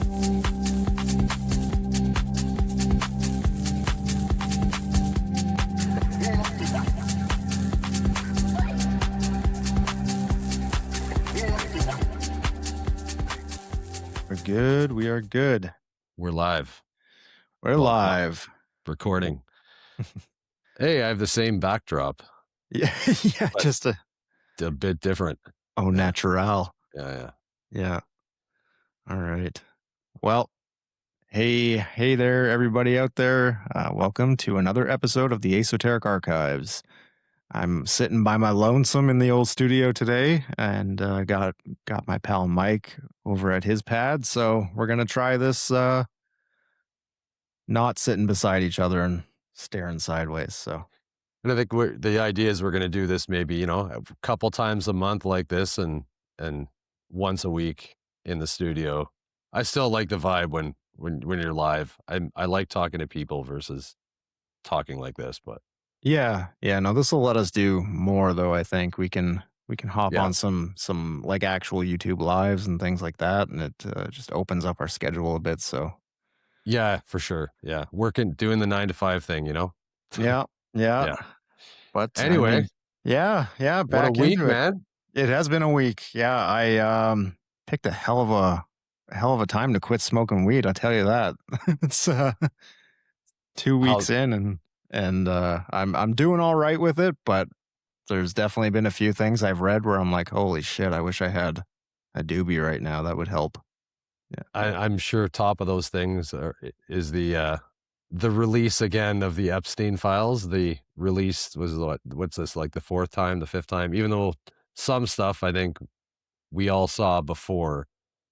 We're good. We are good. We're live. We're live. Recording. Hey, I have the same backdrop. Yeah, yeah, But just a bit different. natural. Yeah. All right. Well, hey there, everybody out there. Welcome to another episode of the Eh-Soteric Archives. I'm sitting by my lonesome in the old studio today, and got my pal Mike over at his pad. So we're gonna try this not sitting beside each other and staring sideways. So. And I think the idea is we're going to do this maybe, a couple times a month like this and once a week in the studio. I still like the vibe when you're live. I like talking to people versus talking like this, but Yeah. No, this will let us do more though. I think we can hop on some like actual YouTube lives and things like that, and it just opens up our schedule a bit. So yeah, for sure. Yeah, doing the 9 to 5 thing, yeah. But anyway, I mean, yeah, back what a week, into it. man. It has been a week. Yeah, I picked a hell of a time to quit smoking weed. I tell you that. It's 2 weeks in, and I'm doing all right with it, but there's definitely been a few things I've read where I'm like, holy shit, I wish I had a doobie right now. That would help. Yeah. I'm sure top of those things is the release again of the Epstein files. The release was what's this, like the 4th time, the 5th time, even though some stuff I think we all saw before,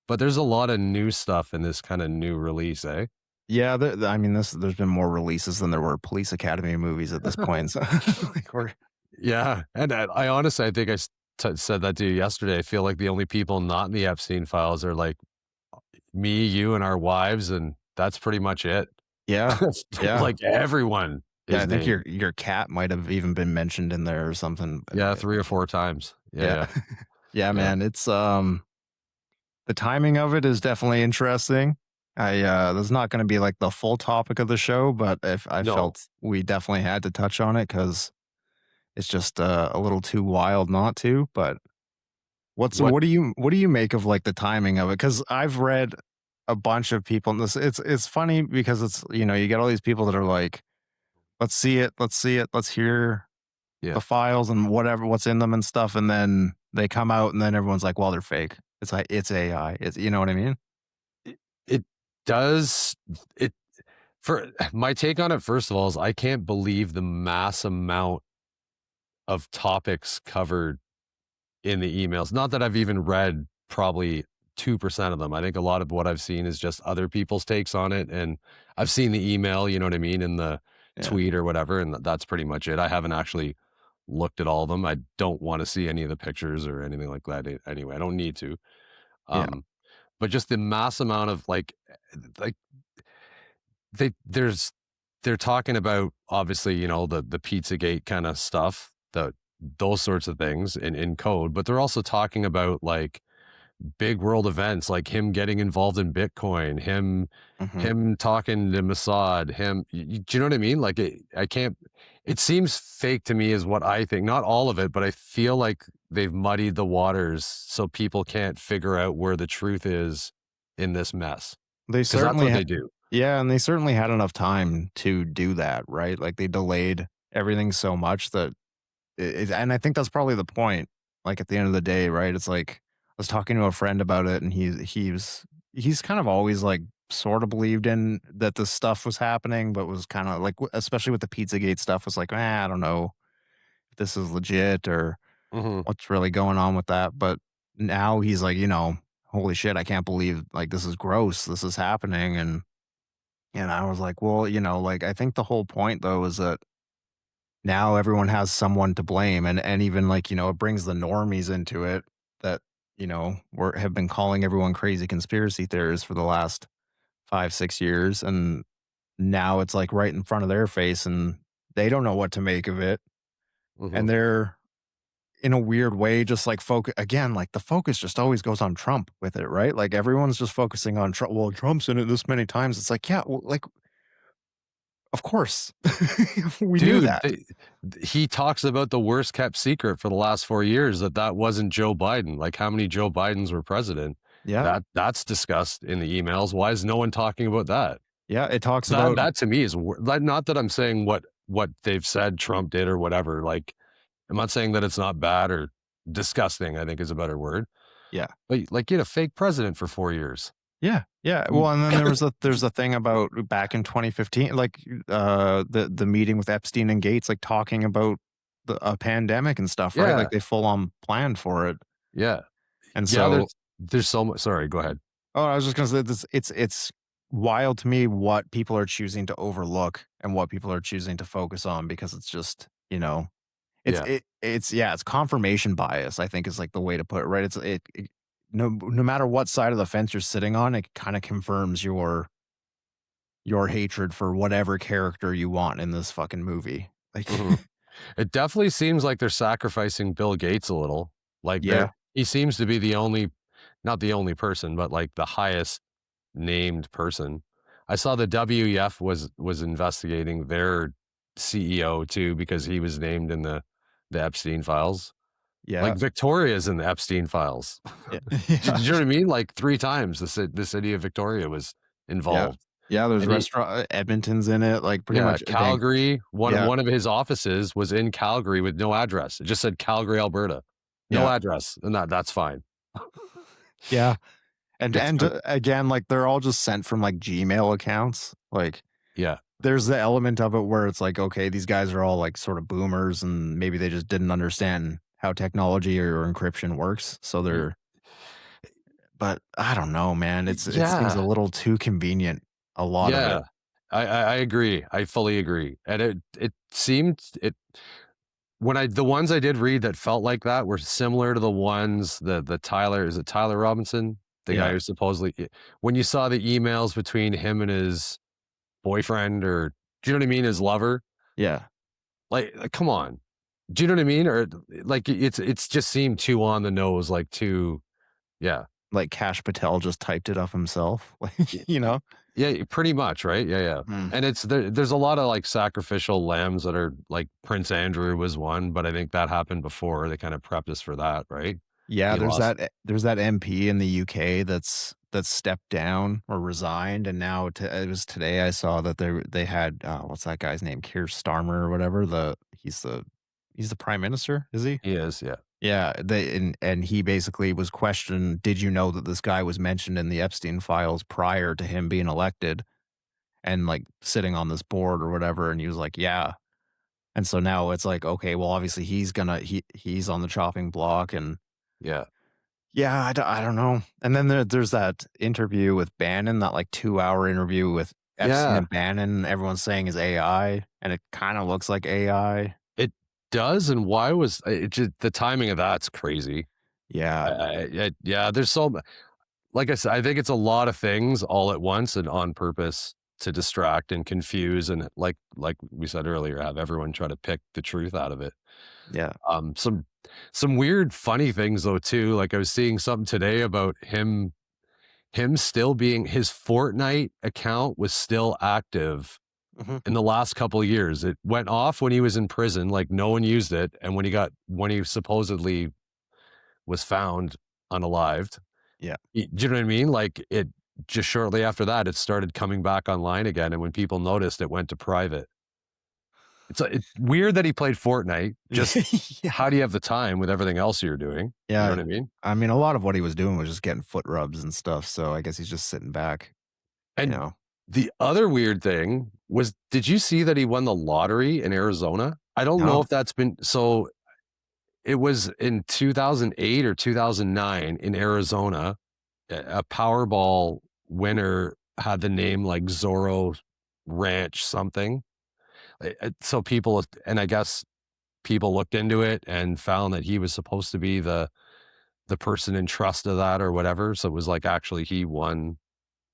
but there's a lot of new stuff in this kind of new release, eh? Yeah, I mean, there's been more releases than there were Police Academy movies at this point. So, yeah, and I honestly, I think I said that to you yesterday. I feel like the only people not in the Epstein files are like me, you, and our wives, and that's pretty much it. Yeah. Like everyone. Yeah, I think your cat might have even been mentioned in there or something. Yeah, 3 or 4 times. Yeah. Yeah, man. It's the timing of it is definitely interesting. There's not going to be like the full topic of the show, but felt we definitely had to touch on it because it's just a little too wild not to. But what do you make of like the timing of it? Because I've read a bunch of people, and it's funny because it's you get all these people that are like, let's see it, let's hear the files and what's in them and stuff, and then they come out, and then everyone's like, well, they're fake. It's like it's AI. It's you know what I mean? It does it. For my take on it, first of all, is I can't believe the mass amount of topics covered in the emails. Not that I've even read probably 2% of them. I think a lot of what I've seen is just other people's takes on it. And I've seen the email, you know what I mean, in the tweet or whatever. And that's pretty much it. I haven't actually looked at all of them. I don't want to see any of the pictures or anything like that. Anyway, I don't need to. But just the mass amount of like they're talking about obviously, the Pizzagate kind of stuff, those sorts of things in code, but they're also talking about like big world events, like him getting involved in Bitcoin, him talking to Mossad, do you know what I mean? Like it seems fake to me is what I think. Not all of it, but I feel like they've muddied the waters so people can't figure out where the truth is in this mess. They certainly they do. Yeah, and they certainly had enough time to do that, right? Like they delayed everything so much that and I think that's probably the point. Like at the end of the day, right? It's like I was talking to a friend about it, and he's kind of always like sort of believed in that this stuff was happening, but was kind of like, especially with the Pizzagate stuff, was like, I don't know if this is legit or what's really going on with that. But now he's like, holy shit, I can't believe like this is gross. This is happening, and I was like, well, like I think the whole point though is that now everyone has someone to blame, and even like it brings the normies into it that have been calling everyone crazy conspiracy theorists for the last 5-6 years, and now it's like right in front of their face, and they don't know what to make of it, and they're in a weird way, just like focus again, like the focus just always goes on Trump with it, right? Like everyone's just focusing on Trump. Well, Trump's in it this many times. It's like, yeah, well, like, of course. We knew Dude, that. he talks about the worst kept secret for the last 4 years that wasn't Joe Biden. Like, how many Joe Bidens were president? Yeah. That's discussed in the emails. Why is no one talking about that? Yeah. It talks That about, that to me is like, not that I'm saying what they've said Trump did or whatever. Like, I'm not saying that it's not bad or disgusting, I think is a better word. yeah. But like you had a fake president for 4 years. Yeah, yeah. Mm. Well, and then there's a thing about back in 2015, like the meeting with Epstein and Gates, like talking about a pandemic and stuff, right? Like Yeah, they full on planned for it. yeah. And Yeah, so, there's so much. Sorry, go ahead. oh, I was just gonna say this. It's wild to me what people are choosing to overlook and what people are choosing to focus on because it's just Yeah. it's yeah, it's confirmation bias. I think is like the way to put it, right? No matter what side of the fence you're sitting on, it kind of confirms your hatred for whatever character you want in this fucking movie. Like, Mhm. It definitely seems like they're sacrificing Bill Gates a little. Like yeah, he seems to be the only, not the only person, but like the highest named person. I saw the WEF was investigating their CEO too because he was named in the Epstein files. yeah, Like Victoria's in the Epstein files. yeah, Do yeah, you know what I mean? Like 3 times the city of Victoria was yeah, involved. yeah. There's And he restaurant Edmonton's in it, like pretty Yeah, much. Calgary, Yeah, one of his offices was in Calgary with no address. It just said Calgary, Alberta. No yeah, address, and that's fine. yeah. And It's again, like they're all just sent from like Gmail accounts. Like yeah, there's the element of it where it's like, okay, these guys are all like sort of boomers, and maybe they just didn't understand how technology or encryption works. So y they're, but I don't know, man. It seems a yeah, little too convenient. A lot of it. yeah. I agree. I fully agree. And it seemed it when I the ones I did read that felt like that were similar to the ones the Tyler is it Tyler Robinson? The guy Yeah, who supposedly when you saw the emails between him and his boyfriend or do you know what I mean, his lover? yeah. Come on. Do you know what I mean? Or like it's just seemed too on the nose, like too yeah. Like Cash Patel just typed it up himself, Y like, yeah, pretty much, right? Yeah, yeah. Mm. And there's a lot of like sacrificial lambs that are like Prince Andrew was one, but I think that happened before. They kind of prepped us for that, right? Yeah, He lost. there's that MP in the UK that's stepped down or resigned, and now it was today I saw that they had, what's that guy's name? Keir Starmer or whatever, he's the prime minister, is he? He is, yeah. Yeah, and he basically was questioned, "Did you know that this guy was mentioned in the Epstein files prior to him being elected and, like, sitting on this board or whatever?" And he was like, "Yeah." And so now it's like, okay, well, obviously he's on the chopping block, and Yeah. yeah, I don't know. And then there's that interview with Bannon, that, like, 2-hour interview with Epstein Yeah. and Bannon, everyone's saying is AI, and it kinda looks like AI. It does, and why was it just the timing of that's crazy. Yeah, Yeah, there's so like I said, I think it's a lot of things all at once and on purpose to distract and confuse and like we said earlier, have everyone try to pick the truth out of it. yeah, Um, some some weird funny things though too. Like I was seeing something today about him still being his Fortnite account was still active mhm, in the last couple of years. It went off when he was in prison, like no one used it, and when he supposedly was found unalived, yeah. do you know what I mean? Like it just shortly after that, it started coming back online again, and when people noticed, it went to private. It's weird that he played Fortnite. Just Yeah, how do you have the time with everything else you're doing? You know yeah. what I mean? I mean, a lot of what he was doing was just getting foot rubs and stuff, so I guess he's just sitting back, you And know? the other weird thing was, did you see that he won the lottery in Arizona? I don't know No. if that's been so it was in 2008 or 2009 in Arizona. A Powerball winner had the name like Zorro Ranch something. So people, and I guess people looked into it and found that he was supposed to be the person in trust of that or whatever. So it was like actually he won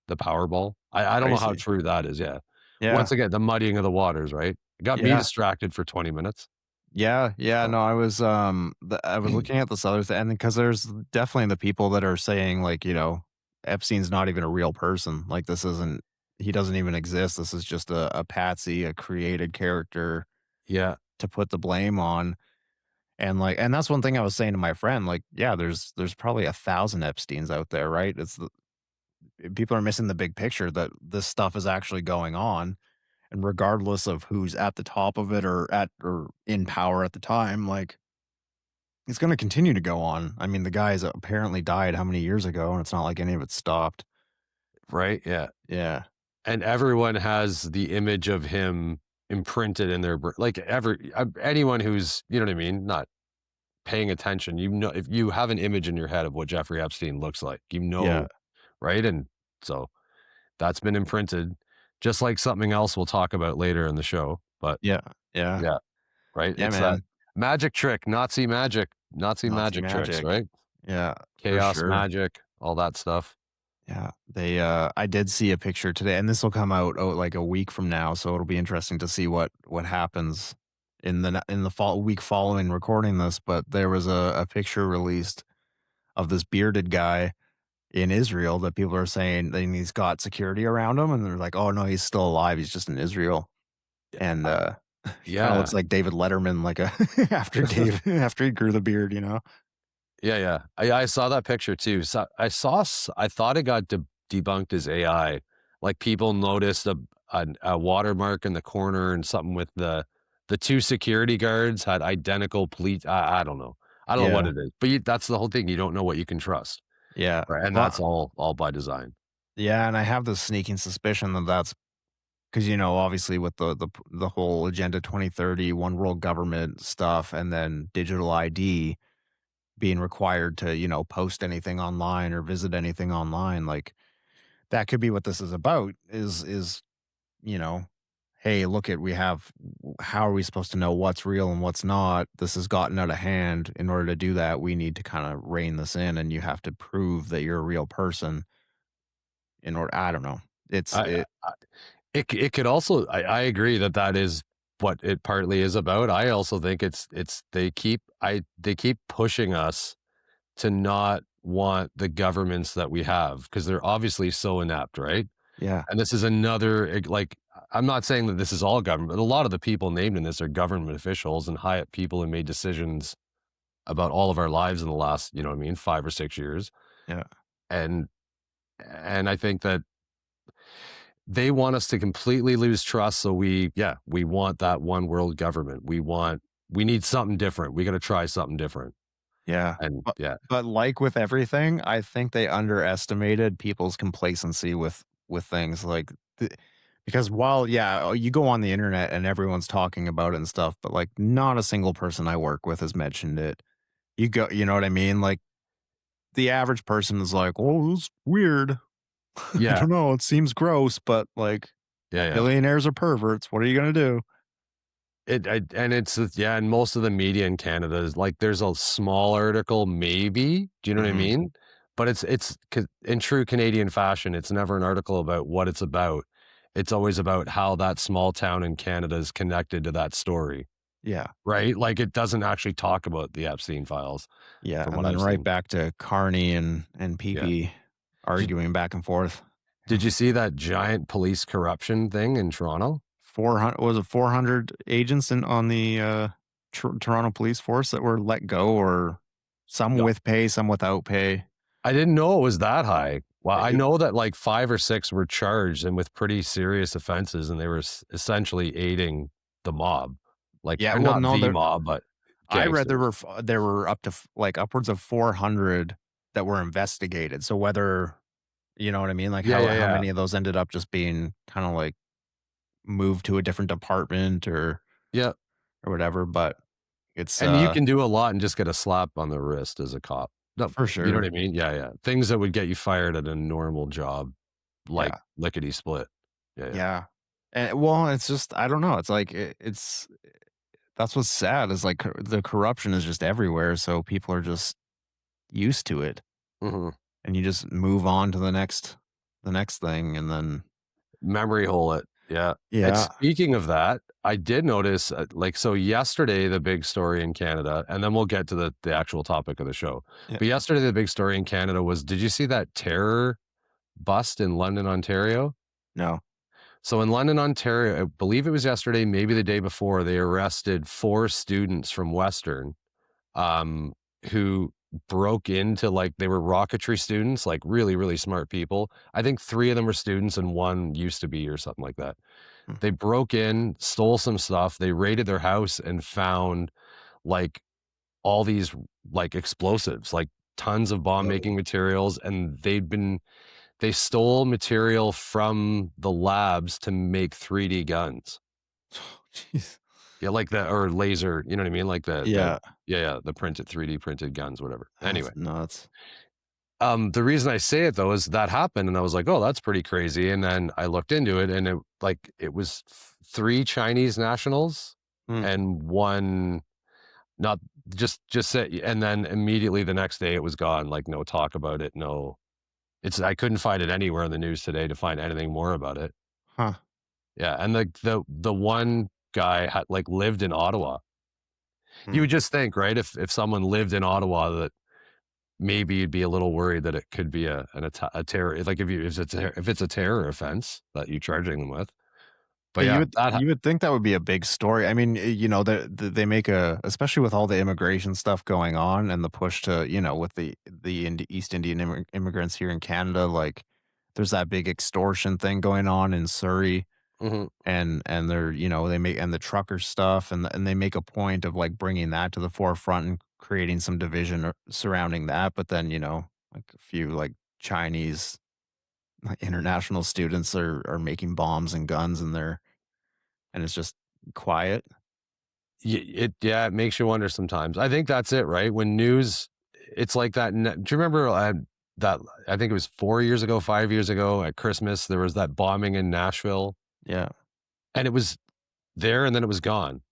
the Powerball. I don't know how Crazy. true that is. Yeah. Yeah, Once again, the muddying of the waters, right? It got me yeah. distracted for 20 minutes. Yeah, yeah, So no, I was looking at this other thing, and because there's definitely the people that are saying, like, Epstein's not even a real person, like, this isn't he doesn't even exist, this is just a patsy, a created character yeah, to put the blame on, and that's one thing I was saying to my friend, like, yeah, there's probably 1,000 Epsteins out there, right? People are missing the big picture that this stuff is actually going on, and regardless of who's at the top of it or in power at the time, like, it's gonna continue to go on. I mean, the guy's apparently died how many years ago, and it's not like any of it stopped. right, yeah. Yeah. And everyone has the image of him imprinted in their like, anyone who's, you know what I mean, not paying attention, if you have an image in your head of what Jeffrey Epstein looks like, Yeah. right? And so that's been imprinted, just like something else we'll talk about later in the show, but Yeah. Yeah. yeah, right? Yeah, It's that man. magic trick, Nazi Nazi magic tricks, magic. right? Yeah, for Chaos sure. magic, all that stuff. Yeah. I did see a picture today, and this will come out, like, a week from now, so it'll be interesting to see what happens in the fall week following recording this, but there was a picture released of this bearded guy in Israel that people are saying that he's got security around him, and they're like, "Oh, no, he's still alive, he's just in Israel." And, Uh, he kinda yeah. looks like David Letterman, like, a after he grew the beard, you know? Yeah, yeah. I saw that picture too. So I thought it got debunked as AI. Like people noticed a watermark in the corner and something with the two security guards had identical pleats. I don't know. I don't know what Yeah, it is. But that's the whole thing. You don't know what you can trust. yeah. Right. And Well, that's all by design. yeah, and I have this sneaking suspicion that that's because obviously with the whole Agenda 2030, one world government stuff, and then digital ID being required to, post anything online or visit anything online, like, that could be what this is about, you know, "Hey, look at we have how are we supposed to know what's real and what's not? This has gotten out of hand. In order to do that, we need to kinda rein this in, and you have to prove that you're a real person in order." I don't know. It's I, it I it could also I agree that that is what it partly is about. I also think it's they keep pushing us to not want the governments that we have because they're obviously so inept, right? Yeah, And this is another like I'm not saying that this is all government, but a lot of the people named in this are government officials and high up people who made decisions about all of our lives in the last, you know what I mean, 5 or 6 years. yeah, And I think that they want us to completely lose trust. So we want that one world government. We need something different. We got to try something different. yeah. And But yeah, but like with everything, I think they underestimated people's complacency with things, like, because while, yeah, you go on the internet and everyone's talking about it and stuff, but, like, not a single person I work with has mentioned it. You know what I mean? Like, the average person is like, "Oh, it's weird. I yeah, don't know, it seems gross, but, like, yeah, yeah. billionaires are perverts. What are you gonna do?" And yeah, and most of the media in Canada is like there's a small article maybe, do you know what I Mhm. mean? But it's 'cause in true Canadian fashion, it's never an article about what it's about. It's always about how that small town in Canada is connected to that story, Yeah. right? Like, it doesn't actually talk about the Epstein files Yeah, from and what then I've right seen. back to Carney and Yeah. PP Did arguing back and forth. did you see that giant police corruption thing in Toronto? 400 was it 400 agents on the, Toronto police force that were let go, or some No. with pay, some without pay. I didn't know it was that high. Well, I It know that like 5 or 6 were charged and with pretty serious offenses, and they were essentially aiding the mob, like, Yeah, or well, not no, the there mob, but I read gangsters. there were up to like, upwards of 400 that were investigated, so whether you know what I mean? Like, Yeah, yeah, how yeah. many of those ended up just being kinda, like, moved to a different department Yeah, or whatever, but it's, and you can do a lot and just get a slap on the wrist as a cop. No, for you know what sure. I mean? Yeah, yeah. Things that would get you fired at a normal job, like Yeah. lickety split. Yeah, yeah. Yeah. And well, it's just I don't know, it's like it's that's what's sad is, like, the corruption is just everywhere, so people are just used to it, Mhm. and you just move on to the next thing, and then Memory hole it. Yeah. And yeah. speaking of that, I did notice, like, so yesterday, the big story in Canada, and then we'll get to the actual topic of the show. Yeah. But yesterday, the big story in Canada was, did you see that terror bust in London, Ontario? No. So in London, Ontario, I believe it was yesterday, maybe the day before, they arrested 4 students from Western, um, who broke into, like, they were rocketry students, like, really, really smart people. I think 3 of them were students and 1 used to be or something like that. Hmm. They broke in, stole some stuff, they raided their house and found, like, all these, like, explosives, like, tons of bomb-making Oh. materials, and they stole material from the labs to make 3D guns. Jeez. Yeah, like the or laser, you know what I mean? Like the Yeah, yeah, the printed 3D printed guns, whatever. Anyway, that's nuts. the reason I say it though is that happened and I was like, "Oh, that's pretty crazy." And then I looked into it and it was 3 Chinese nationals Hmm. and 1 not just say, and then immediately the next day it was gone, like no talk about it, no. It's I couldn't find it anywhere in the news today to find anything more about it. Huh. Yeah, and the one guy had, like, lived in Ottawa. You Hmm. would just think, right, if someone lived in Ottawa that maybe you'd be a little worried that it could be a terror, like, if it's a terror offense that you're charging them with. But Yeah, yeah, that ha you would think that would be a big story. I mean, they make a especially with all the immigration stuff going on and the push to, with the East Indian immigrants here in Canada, like there's that big extortion thing going on in Surrey mhm. and they're, they make and the trucker stuff and they make a point of like bringing that to the forefront and creating some division surrounding that, but then, like a few like Chinese like international students are making bombs and guns and it's just quiet. Yeah, it makes you wonder sometimes. I think that's it, right? When news it's like that do you remember, that I think it was 4 years ago, 5 years ago at Christmas, there was that bombing in Nashville, Yeah. and it was there and then it was gone.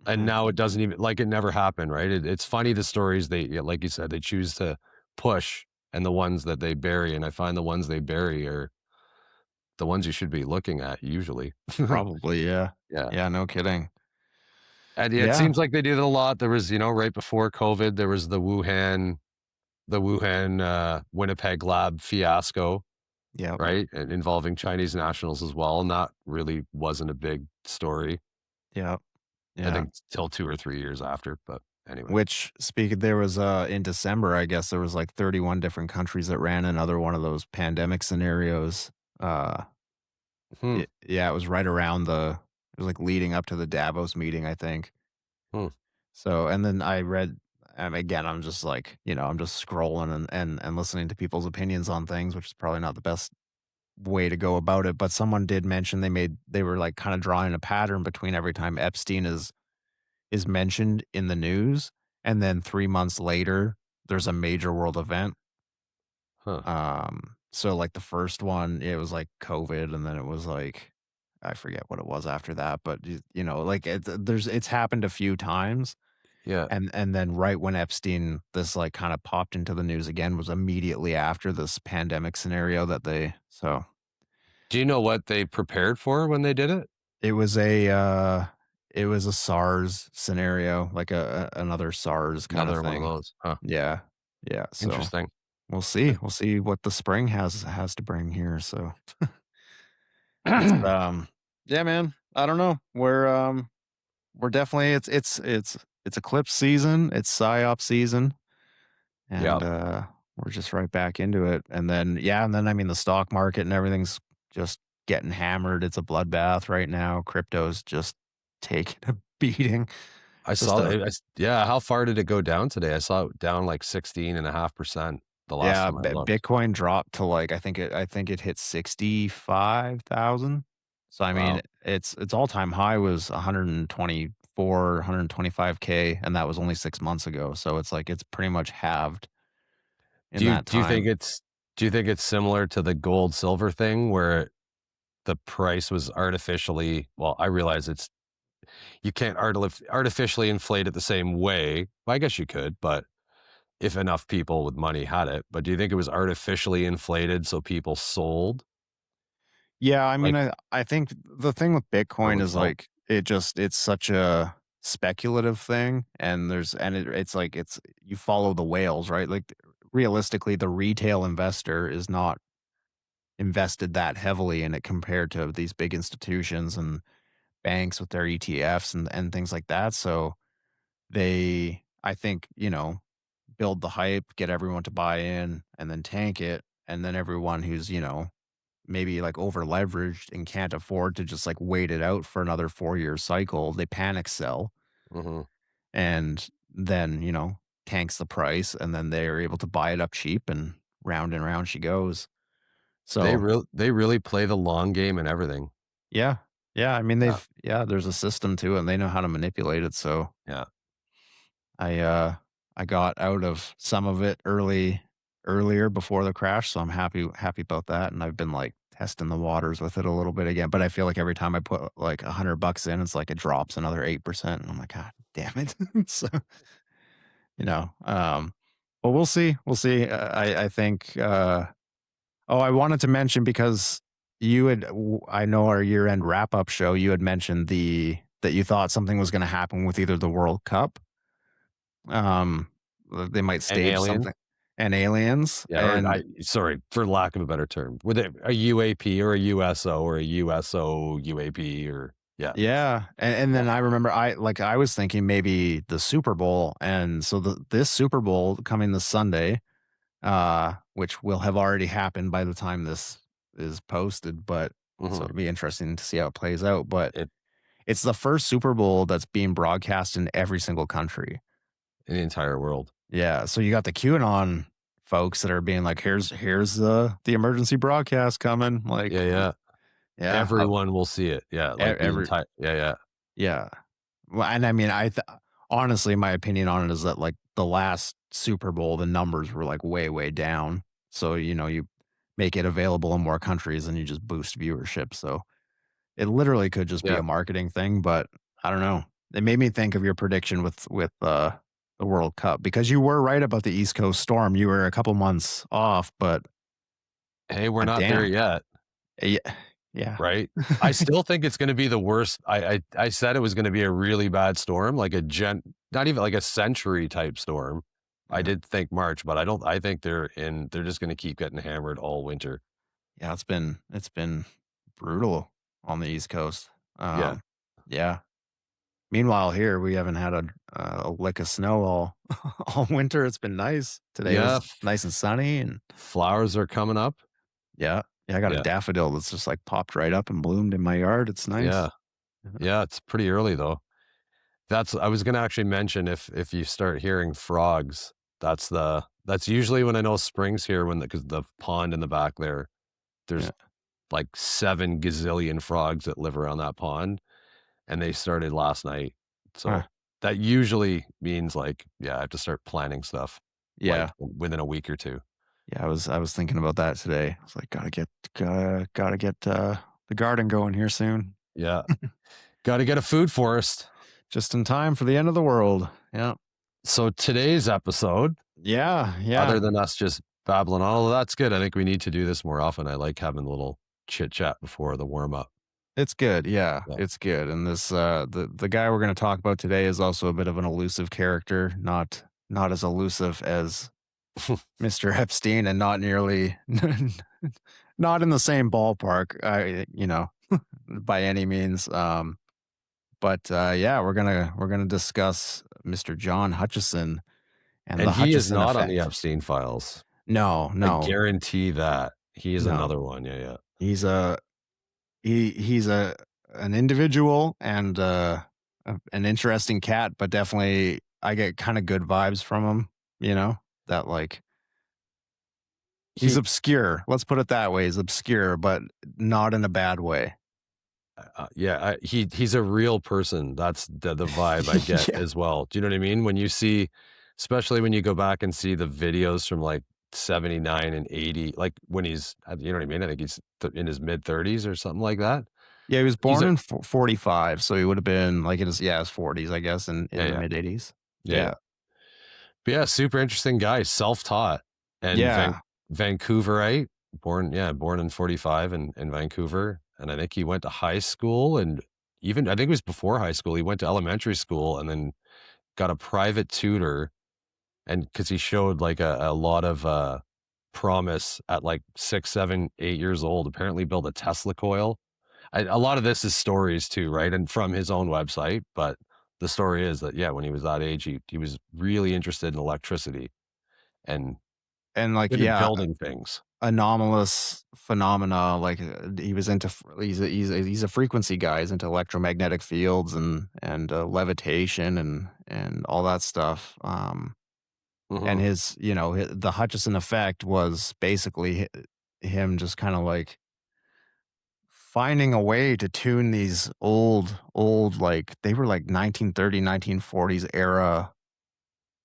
And Mhm. now it doesn't even like, it never happened, right? It's funny the stories they yeah, like you said, they choose to push and the ones that they bury, and I find the ones they bury are the ones you should be looking at usually. Probably, yeah. Yeah. Yeah, no kidding. And yeah, it Yeah. seems like they do that a lot. There was, right before COVID, there was the Wuhan, Winnipeg lab fiasco, Yep. right? And involving Chinese nationals as well, and that really wasn't a big story, Yep. I Yeah. think, till 2 or 3 years after, but anyway. Which speaking there was, in December, I guess there was, like, 31 different countries that ran another one of those pandemic scenarios. Uh, Hmm, yeah, it was right around it was, like, leading up to the Davos meeting, I think. hmm, So and then I read again, I'm just like, I'm just scrolling and listening to people's opinions on things, which is probably not the best way to go about it, but someone did mention they were, like, kinda drawing a pattern between every time Epstein is mentioned in the news, and then 3 months later, there's a major world event. huh. So, like, the first one, it was, like, COVID, and then it was, like I forget what it was after that, but like, it's happened a few times, Yeah. and then right when Epstein this, like, kinda popped into the news again was immediately after this pandemic scenario that they so Do you know what they prepared for when they did it? it was a, uh it was a SARS scenario, like another SARS kinda Another one of thing. those, huh, Yeah. Yeah, so interesting. we'll see. We'll see what the spring has to bring here, so it's, yeah, man, I don't know. We're definitely it's eclipse season, it's psyop season, and, Yep. we're just right back into it, and then yeah, and then, I mean, the stock market and everything's just getting hammered, it's a bloodbath right now, crypto's just taking a beating. I Just saw a that yeah, how far did it go down today? I saw it down like 16.5% the last Yeah, time I looked. Bitcoin dropped to, like, I think it hit 65,000. So, I mean, Wow. its all-time high was 124, 125K, and that was only 6 months ago, so it's like it's pretty much halved in Do you that do you think time. it's do you think it's similar to the gold silver thing where the price was artificially, well, I realize it's you can't artificially inflate it the same way. Well, I guess you could, but if enough people with money had it, but do you think it was artificially inflated so people sold? Yeah, I mean, Like I think the thing with or Bitcoin with is, gold? like, it's such a speculative thing, and it's like you follow the whales, right? Like, realistically, the retail investor is not invested that heavily in it compared to these big institutions and banks with their ETFs and things like that. So they, I think, build the hype, get everyone to buy in, and then tank it, and then everyone who's, maybe like over leveraged and can't afford to just like wait it out for another 4 year cycle, they panic sell Mhm. and then, tanks the price, and then they're able to buy it up cheap, and round she goes. So They really play the long game and everything. yeah. Yeah, I mean, Yeah, there's a system to it, and they know how to manipulate it, so yeah. I, uh I got out of some of it earlier before the crash, so I'm happy about that, and I've been, like, testing the waters with it a little bit again, but I feel like every time I put, like, $100 in, it's like it drops another 8%, and I'm like, "God damn it." So, but we'll see, we'll see. I think, oh, I wanted to mention because I know our year-end wrap-up show, you had mentioned that you thought something was gonna happen with either the World Cup, um, they might And stage aliens? something, and aliens, Yeah, or and sorry, for lack of a better term. With a UAP or a USO or a USO UAP or yeah, yeah, and yeah. then I remember I was thinking maybe the Super Bowl, and so this Super Bowl coming this Sunday, which will have already happened by the time this is posted, but so Mhm. it'll be interesting to see how it plays out, but It it's the first Super Bowl that's being broadcast in every single country. in the entire world. Yeah, so you got the QAnon folks that are being like, "Here's the emergency broadcast coming," like, Yeah, yeah. yeah, Everyone will see it. Yeah, like the every entire yeah, yeah. yeah. Well, and I mean, honestly, my opinion on it is that, like, the last Super Bowl, the numbers were, like, way, way down. So, you make it available in more countries and you just boost viewership. So, it literally could just be Yeah. a marketing thing, but I don't know. It made me think of your prediction with the World Cup because you were right about the East Coast storm. You were a couple months off, but Hey, we're not there damn. yet, Yeah. Yeah. right? I still think it's gonna be the worst. I said it was gonna be a really bad storm, like a not even like a century type storm. I Yeah. did think March, but I think they're just gonna keep getting hammered all winter. Yeah, it's been brutal on the East Coast. Yeah. Yeah. Meanwhile, here we haven't had a lick of snow all all winter. It's been nice. Today Yeah, was nice and sunny, and flowers are coming up. yeah, yeah. I got a Yeah. daffodil that's just like popped right up and bloomed in my yard. It's nice. Yeah. Yeah, it's pretty early though. That's I was gonna actually mention if you start hearing frogs, that's usually when I know spring's here when because the pond in the back there, Yeah. there's like 7 gazillion frogs that live around that pond, and they started last night. Huh. So, that usually means, like, yeah, I have to start planning stuff, like, Yeah. within a week or 2. Yeah. I was thinking about that today. I was like, gotta get the garden going here soon. Yeah. Gotta get a food forest. Just in time for the end of the world. Yeah. So, today's episode, Yeah. Yeah. other than us just babbling, "Oh, that's good." I think we need to do this more often. I like having a little chit chat before the warm up. It's good, yeah, Yeah. it's good, and the guy we're gonna talk about today is also a bit of an elusive character, not as elusive as Mr. Epstein and not nearly not in the same ballpark, by any means, but, yeah, we're gonna discuss Mr. John Hutchison and And the he is Hutchison not on the Effect. Epstein files. No, I no, guarantee that. He is no. another one. Yeah, yeah. He's a he's an individual and an interesting cat, but definitely I get kind of good vibes from him. That like he's He obscure. Let's put it that way. He's obscure, but not in a bad way. yeah, he's a real person. That's the vibe I get Yeah, as well. Do you know what I mean? When you see especially when you go back and see the videos from, like, 79 and 80, like, when he's you know what I mean? I think he's in his mid-30s or something like that. yeah. He was He's born a in 45, so he would have been like his 40s, I guess, in yeah, the yeah. mid 80s. Yeah, yeah. Yeah, But yeah, super interesting guy, self-taught and yeah, Vancouverite, born in 45 in Vancouver, and I think he went to high school and even I think it was before high school, he went to elementary school and then got a private tutor, and because he showed like a lot of promise at like 6, 7, 8 years old, apparently built a Tesla coil. A lot of this is stories too, right? And from his own website, but the story is that, yeah, when he was that age, he was really interested in electricity and And like, good at yeah, building things. anomalous phenomena, like, he was into he's a frequency guy, he's into electromagnetic fields and levitation and all that stuff, and Mhm. his the Hutchison Effect was basically him just kinda, like, finding a way to tune these old, like they were, like, 1930, 1940s era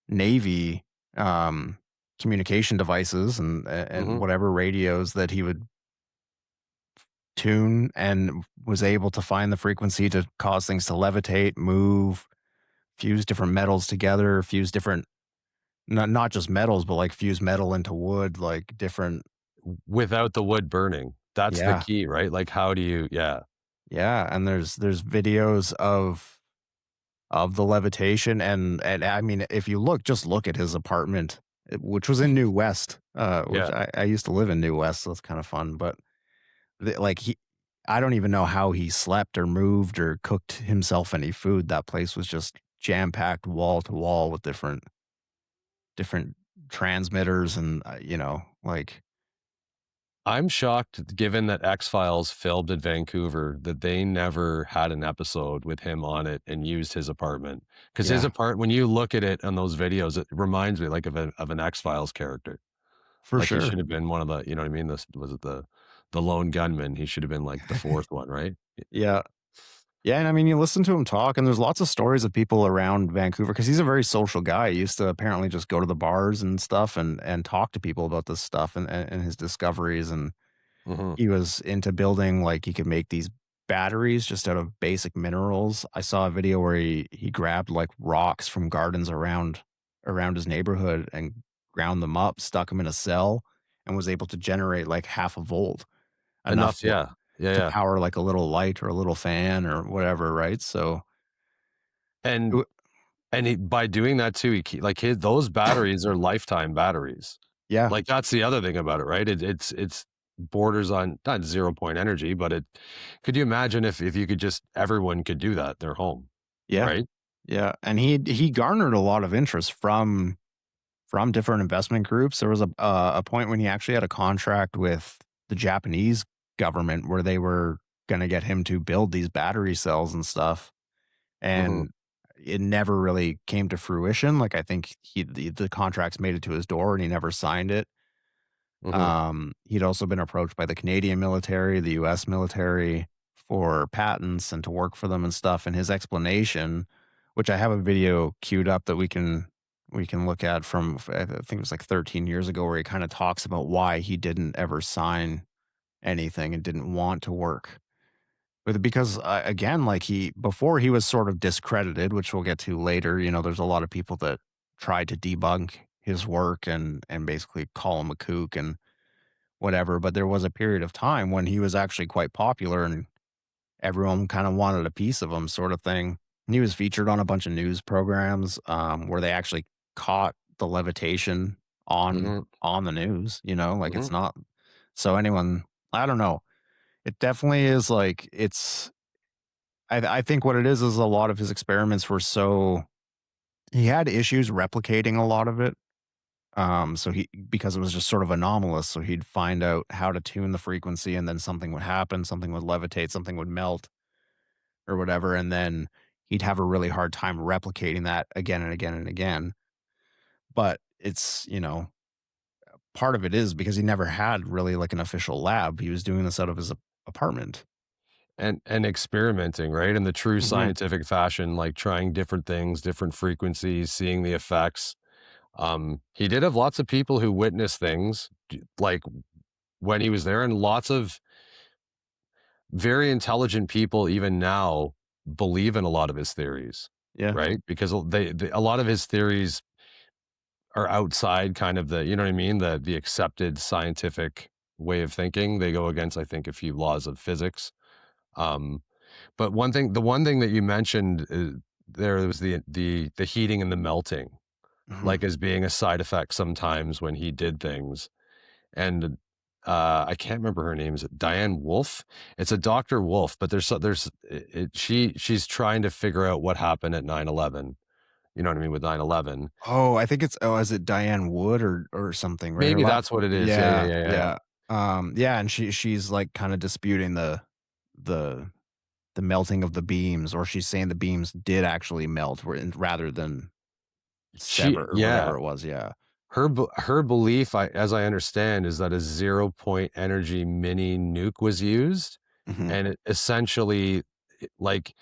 Navy, um, communication devices and Mhm. whatever radios that he would tune and was able to find the frequency to cause things to levitate, move, fuse different metals together, fuse different not just metals, but like fuse metal into wood, like different. Without the wood burning. That's the Yeah. key, right? Like, how do you yeah. Yeah. And there's videos of the levitation and I mean, if you just look at his apartment, which was in New West, which Yeah. I used to live in New West, so it's kind of fun. But like I don't even know how he slept or moved or cooked himself any food. That place was just jam packed wall to wall with different transmitters and like I'm shocked given that X-Files filmed in Vancouver that they never had an episode with him on it and used his apartment. Because his yeah, when you look at it on those videos, it reminds me like of an X-Files character. for Like he sure. should have been one of the, you know what I mean? This was it the lone gunman. He should have been like the fourth one, right? Yeah. Yeah, and I mean, you listen to him talk, and there's lots of stories of people around Vancouver because he's a very social guy. He used to apparently just go to the bars and stuff and talk to people about this stuff and his discoveries. And Mhm. he was into building like he could make these batteries just out of basic minerals. I saw a video where he grabbed like rocks from gardens around his neighborhood and ground them up, stuck them in a cell, and was able to generate like half a volt, enough Enough, yeah. Yeah, to yeah. power like a little light or a little fan or whatever, right? So And it And he by doing that too, he like, his those batteries are lifetime batteries. yeah, Like, that's the other thing about it, right? It's borders on not 0 point energy, but it could you imagine if you could just everyone could do that, their home, yeah, right? yeah, and he garnered a lot of interest from different investment groups. There was a point when he actually had a contract with the Japanese government where they were gonna get him to build these battery cells and stuff, Mhm, and it never really came to fruition. Like, I think the contracts made it to his door and he never signed it. mhm. He'd also been approached by the Canadian military, the US military for patents and to work for them and stuff. And his explanation, which I have a video queued up that we can look at from I think it was like 13 years ago, where he kind of talks about why he didn't ever sign anything and didn't want to work with it because again, like he before he was sort of discredited, which we'll get to later. There's a lot of people that tried to debunk his work and basically call him a kook and whatever, but there was a period of time when he was actually quite popular and everyone kind of wanted a piece of him sort of thing. And he was featured on a bunch of news programs, where they actually caught the levitation on Mhm, on the news, like mhm. it's not so anyone I don't know. It definitely is like it's I think what it is a lot of his experiments were so he had issues replicating a lot of it. So he because it was just sort of anomalous, so he'd find out how to tune the frequency and then something would happen, something would levitate, something would melt or whatever, and then he'd have a really hard time replicating that again and again and again. But part of it is because he never had really like an official lab. He was doing this out of his apartment. And experimenting, right? In the true Mhm. scientific fashion, like trying different things, different frequencies, seeing the effects. He did have lots of people who witnessed things, like, when he was there, and lots of very intelligent people even now believe in a lot of his theories, Yeah. right? Because a lot of his theories are outside kind of the, you know what I mean, the accepted scientific way of thinking. They go against, I think, a few laws of physics. Um, But the one thing that you mentioned, there was the heating and the melting, Mhm. like, as being a side effect sometimes when he did things, and, I can't remember her name, is it Diane Wolf? It's a Doctor Wolf, but there's she's trying to figure out what happened at 9/11, you know what I mean, with 9/11. Oh, I think it's is it Diane Wood or something, right? Her Maybe la that's what it is, yeah, yeah, Yeah, yeah, yeah, yeah. yeah. Yeah, and she's, like, kinda disputing the the melting of the beams, or she's saying the beams did actually melt rather than sever or Yeah. whatever it was, yeah. Her belief, as I understand, is that a 0 point energy mini nuke was used, Mhm. and it essentially, like,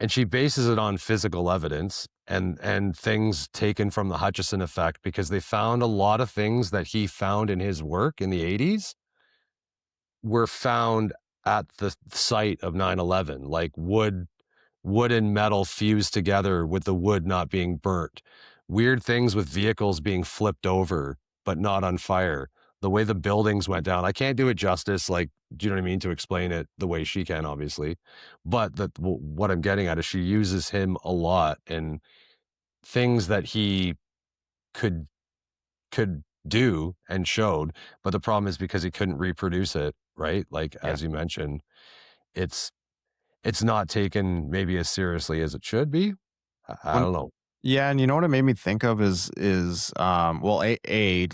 and she bases it on physical evidence and things taken from the Hutchison effect, because they found a lot of things that he found in his work in the 80s were found at the site of 9/11, like wood and metal fused together with the wood not being burnt. Weird things with vehicles being flipped over, but not on fire. The way the buildings went down. I can't do it justice, like, do you know what I mean, to explain it the way she can, obviously. But what I'm getting at is she uses him a lot, and things that he could do and showed. But the problem is because he couldn't reproduce it, right? Like, Yeah. as you mentioned, it's it's not taken maybe as seriously as it should be. I When don't know. Yeah, and you know what it made me think of well,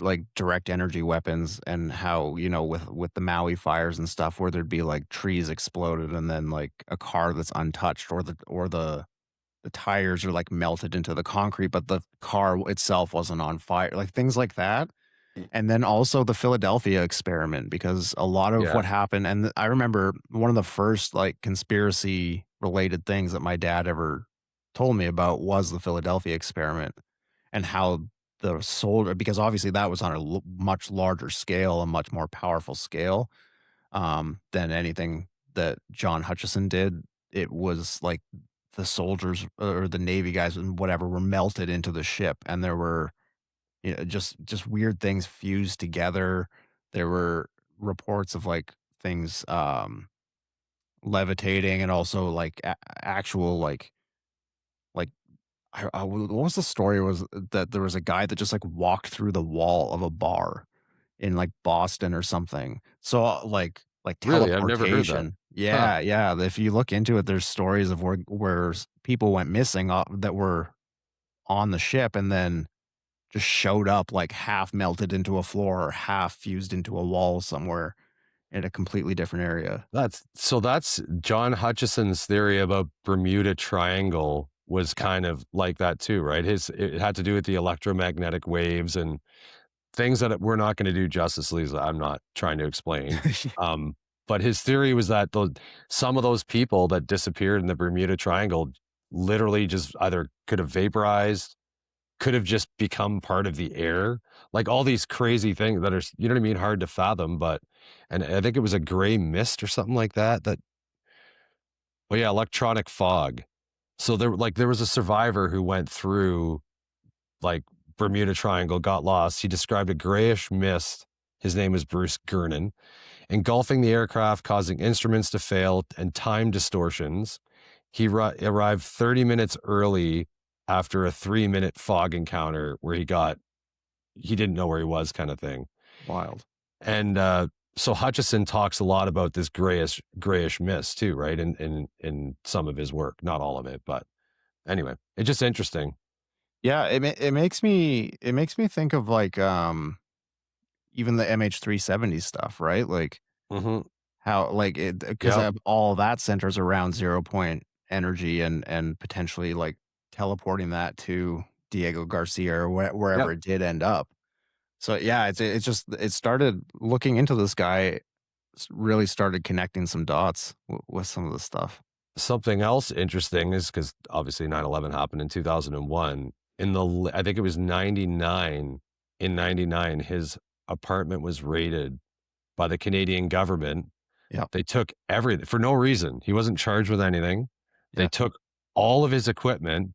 like direct energy weapons, and how, with the Maui fires and stuff, where there'd be like trees exploded and then like a car that's untouched, or the tires are like melted into the concrete, but the car itself wasn't on fire, like things like that. And then also the Philadelphia experiment, because a lot of Yeah. what happened, and I remember one of the first like conspiracy related things that my dad ever told me about was the Philadelphia experiment, and how the soldier, because obviously that was on a much larger scale, a much more powerful scale, than anything that John Hutchison did. It was like the soldiers or the Navy guys and whatever were melted into the ship, and there were, just weird things fused together. There were reports of, like, things, levitating, and also, like, actual, like, what was the story, was that there was a guy that just, like, walked through the wall of a bar in, like, Boston or something. So, like Really? I've never heard that. teleportation. Huh. Yeah, yeah, if you look into it, there's stories of where people went missing, that were on the ship, and then just showed up, like, half melted into a floor or half fused into a wall somewhere in a completely different area. That's John Hutchison's theory about Bermuda Triangle was Yeah. kind of like that too, right? It had to do with the electromagnetic waves and things that we're not gonna do justice, Lisa, I'm not trying to explain. Um, but his theory was that some of those people that disappeared in the Bermuda Triangle literally just either could have vaporized, could have just become part of the air, like all these crazy things that are, you know what I mean, hard to fathom. But and I think it was a gray mist or something like that. Oh yeah, electronic fog. So there was a survivor who went through, like, Bermuda Triangle, got lost. He described a grayish mist. His name was Bruce Gernon, engulfing the aircraft, causing instruments to fail and time distortions. He arrived 30 minutes early after a 3-minute fog encounter where he didn't know where he was, kind of thing. Wild. And so Hutchison talks a lot about this grayish mist too, right? In some of his work, not all of it, but anyway, it's just interesting. Yeah, it makes me think of, like, even the MH370 stuff, right? Like, Hmm. how, like, it, because Yep. all that centers around 0 point energy, and potentially, like, teleporting that to Diego Garcia, or Yep. wherever it did end up. So, yeah, it's just it started looking into this guy, really started connecting some dots with some of the stuff. Something else interesting is because obviously 9/11 happened in 2001. I think it was 99. In 99, his apartment was raided by the Canadian government. Yeah, They took everything for no reason. He wasn't charged with anything. They yeah. took all of his equipment.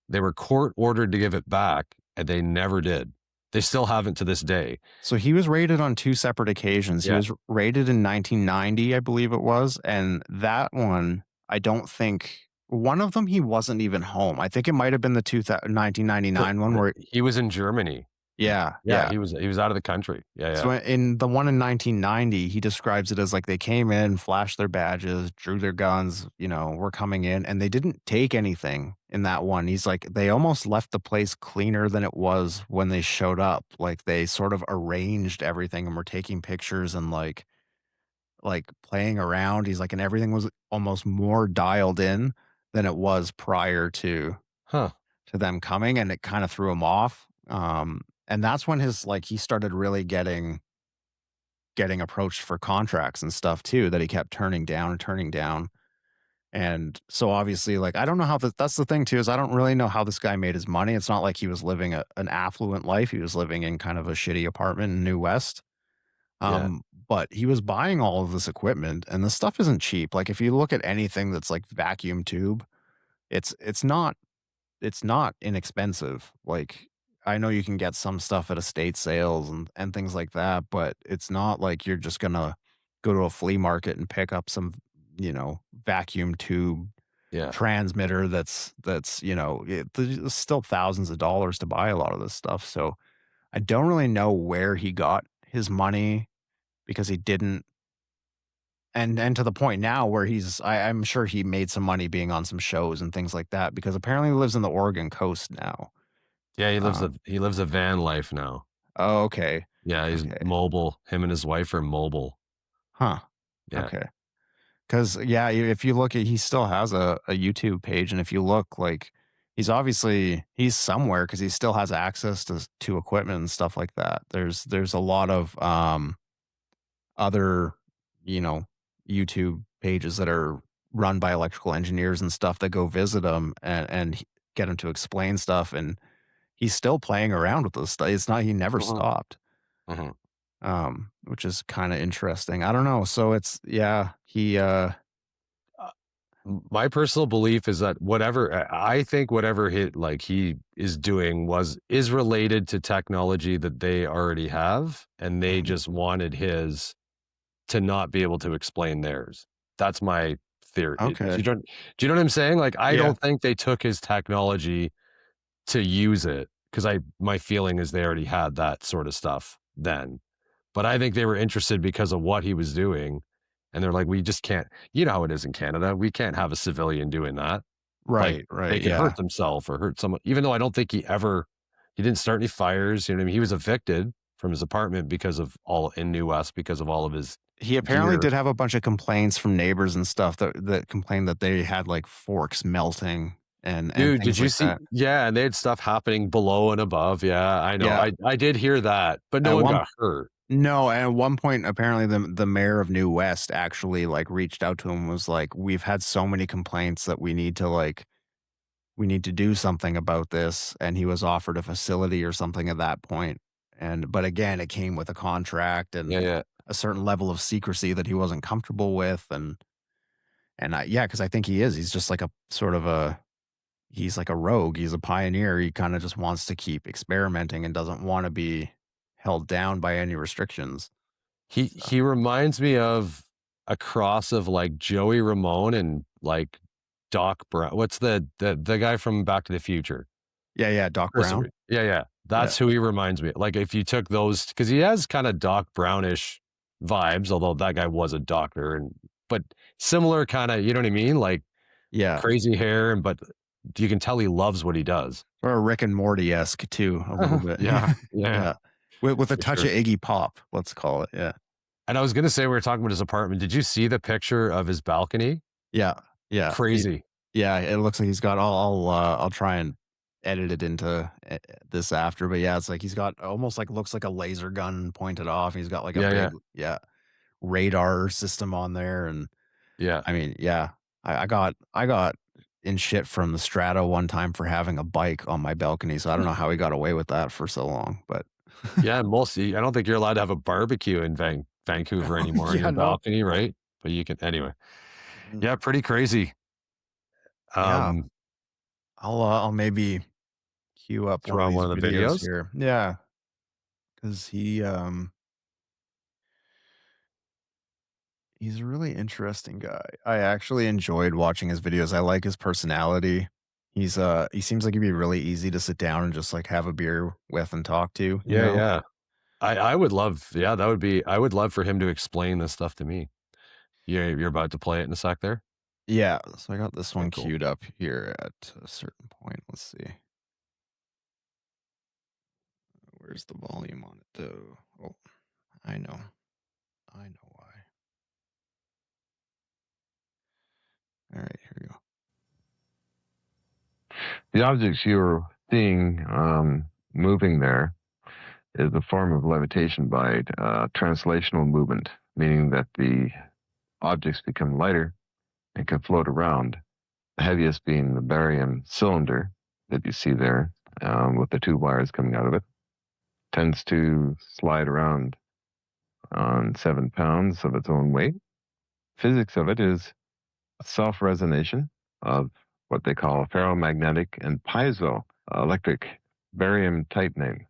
They were court ordered to give it back, and they never did. They still haven't to this day. So he was raided on 2 separate occasions. He Yeah. was raided in 1990, I believe it was, and that one, I don't think one of them he wasn't even home. I think it might have been the 1999 one where He was in Germany. yeah, Yeah, yeah. he was out of the country. Yeah, yeah. So in the one in 1990, he describes it as like they came in, flashed their badges, drew their guns, we're coming in, and they didn't take anything in that one. He's like, they almost left the place cleaner than it was when they showed up. Like they sort of arranged everything and were taking pictures and like playing around. He's like, and everything was almost more dialed in than it was prior Huh. to them coming, and it kind of threw him off. And that's when he started really getting approached for contracts and stuff too that he kept turning down and turning down. And so obviously, like, I don't know how that's the thing too, is I don't really know how this guy made his money. It's not like he was living an affluent life. He was living in kind of a shitty apartment in New West. Yeah. But he was buying all of this equipment and the stuff isn't cheap. Like if you look at anything that's like vacuum tube, it's not it's not inexpensive. Like, I know you can get some stuff at estate sales and things like that, but it's not like you're just gonna go to a flea market and pick up some, vacuum tube Yeah. transmitter there's still thousands of dollars to buy a lot of this stuff. So I don't really know where he got his money because he didn't and to the point now where I'm sure he made some money being on some shows and things like that because apparently he lives in the Oregon coast now. Yeah, Um, he lives a van life now. oh, okay. Yeah, he's Okay. mobile. Him and his wife are mobile. Huh. Yeah. Okay. Because yeah, if you look at he still has a YouTube page, and if you look, like, he's somewhere because he still has access to equipment and stuff like that. There's a lot of, other, you know, YouTube pages that are run by electrical engineers and stuff that go visit him and get him to explain stuff, and he's still playing around with this stuff. It's not he never Mhm, stopped, mhm. which is kinda interesting. I don't know. So it's yeah, My personal belief is that I think whatever he is doing is related to technology that they already have, and they mhm. just wanted his to not be able to explain theirs. That's my theory. Okay. Do you know what I'm saying? Like, I Yeah. don't think they took his technology to use it because my feeling is they already had that sort of stuff then. But I think they were interested because of what he was doing, and they're like, "We just can't." You know how it is in Canada. We can't have a civilian doing that. Like, Right, they right, could hurt yeah. themselves or hurt someone, even though I don't think he didn't start any fires, you know what I mean? He was evicted from his apartment because of all in New West because of all of his He apparently gear. did have a bunch of complaints from neighbors and stuff that complained that they had, like, forks melting and Dude, did things you like see? that. Yeah, and they had stuff happening below and above. Yeah, I know. Yeah. I did hear that, but no At one one got hurt. No, and at one point, apparently the mayor of New West actually, like, reached out to him and was like, "We've had so many complaints that we need to do something about this," and he was offered a facility or something at that point, but again, it came with a contract Yeah, and yeah. a certain level of secrecy that he wasn't comfortable with, and yeah, because I think he's just like a sort of he's like a rogue, he's a pioneer, he kinda just wants to keep experimenting and doesn't wanna be held down by any restrictions, so He reminds me of a cross of, like, Joey Ramone and, like, Doc Brown. What's the guy from Back to the Future? yeah, yeah, Doc Brown. Christopher. Yeah, yeah. Yeah. That's who he reminds me. Like, if you took those, because he has kinda Doc Brownish vibes, although that guy was a doctor, but similar kinda, you know what I mean? Like, Yeah. crazy hair, but you can tell he loves what he does. Or Rick and Morty-esque too, a little bit. Yeah, yeah, Yeah. With a for touch of sure. Iggy Pop, let's call it, yeah. And I was gonna say, we were talking about his apartment. Did you see the picture of his balcony? Yeah, yeah, Crazy. yeah, it looks like he's got I'll try and edit it into, this after, but yeah, it's like he's got almost like looks like a laser gun pointed off, he's got like a Yeah, yeah, big yeah, radar system on there, and yeah. I mean, yeah, I got in shit from the Strata one time for having a bike on my balcony, so I don't know how he got away with that for so long, but Yeah, mostly I don't think you're allowed to have a barbecue in Vancouver anymore on yeah, your no. balcony, right? But you can anyway. Mhm. Yeah, pretty crazy. Yeah, Um, I'll maybe queue up one throw of on these one of the videos videos. here. Yeah, because He's a really interesting guy. I actually enjoyed watching his videos. I like his personality. He seems like he'd be really easy to sit down and just like have a beer with and talk to, you Yeah, know? yeah. I would love, yeah, that would be, I would love for him to explain this stuff to me. You're about to play it in a sec there? Yeah, so I got this Okay, one cool. queued up here at a certain point. Let's see. Where's the volume on it though? Oh, I know. I know why. All right, here we go. The objects you're seeing moving there is a form of levitation by translational movement, meaning that the objects become lighter and can float around. The heaviest being the barium cylinder that you see there with the two wires coming out of it, tends to slide around on 7 pounds of its own weight. Physics of it is self-resonation of what they call ferromagnetic and piezoelectric barium tightening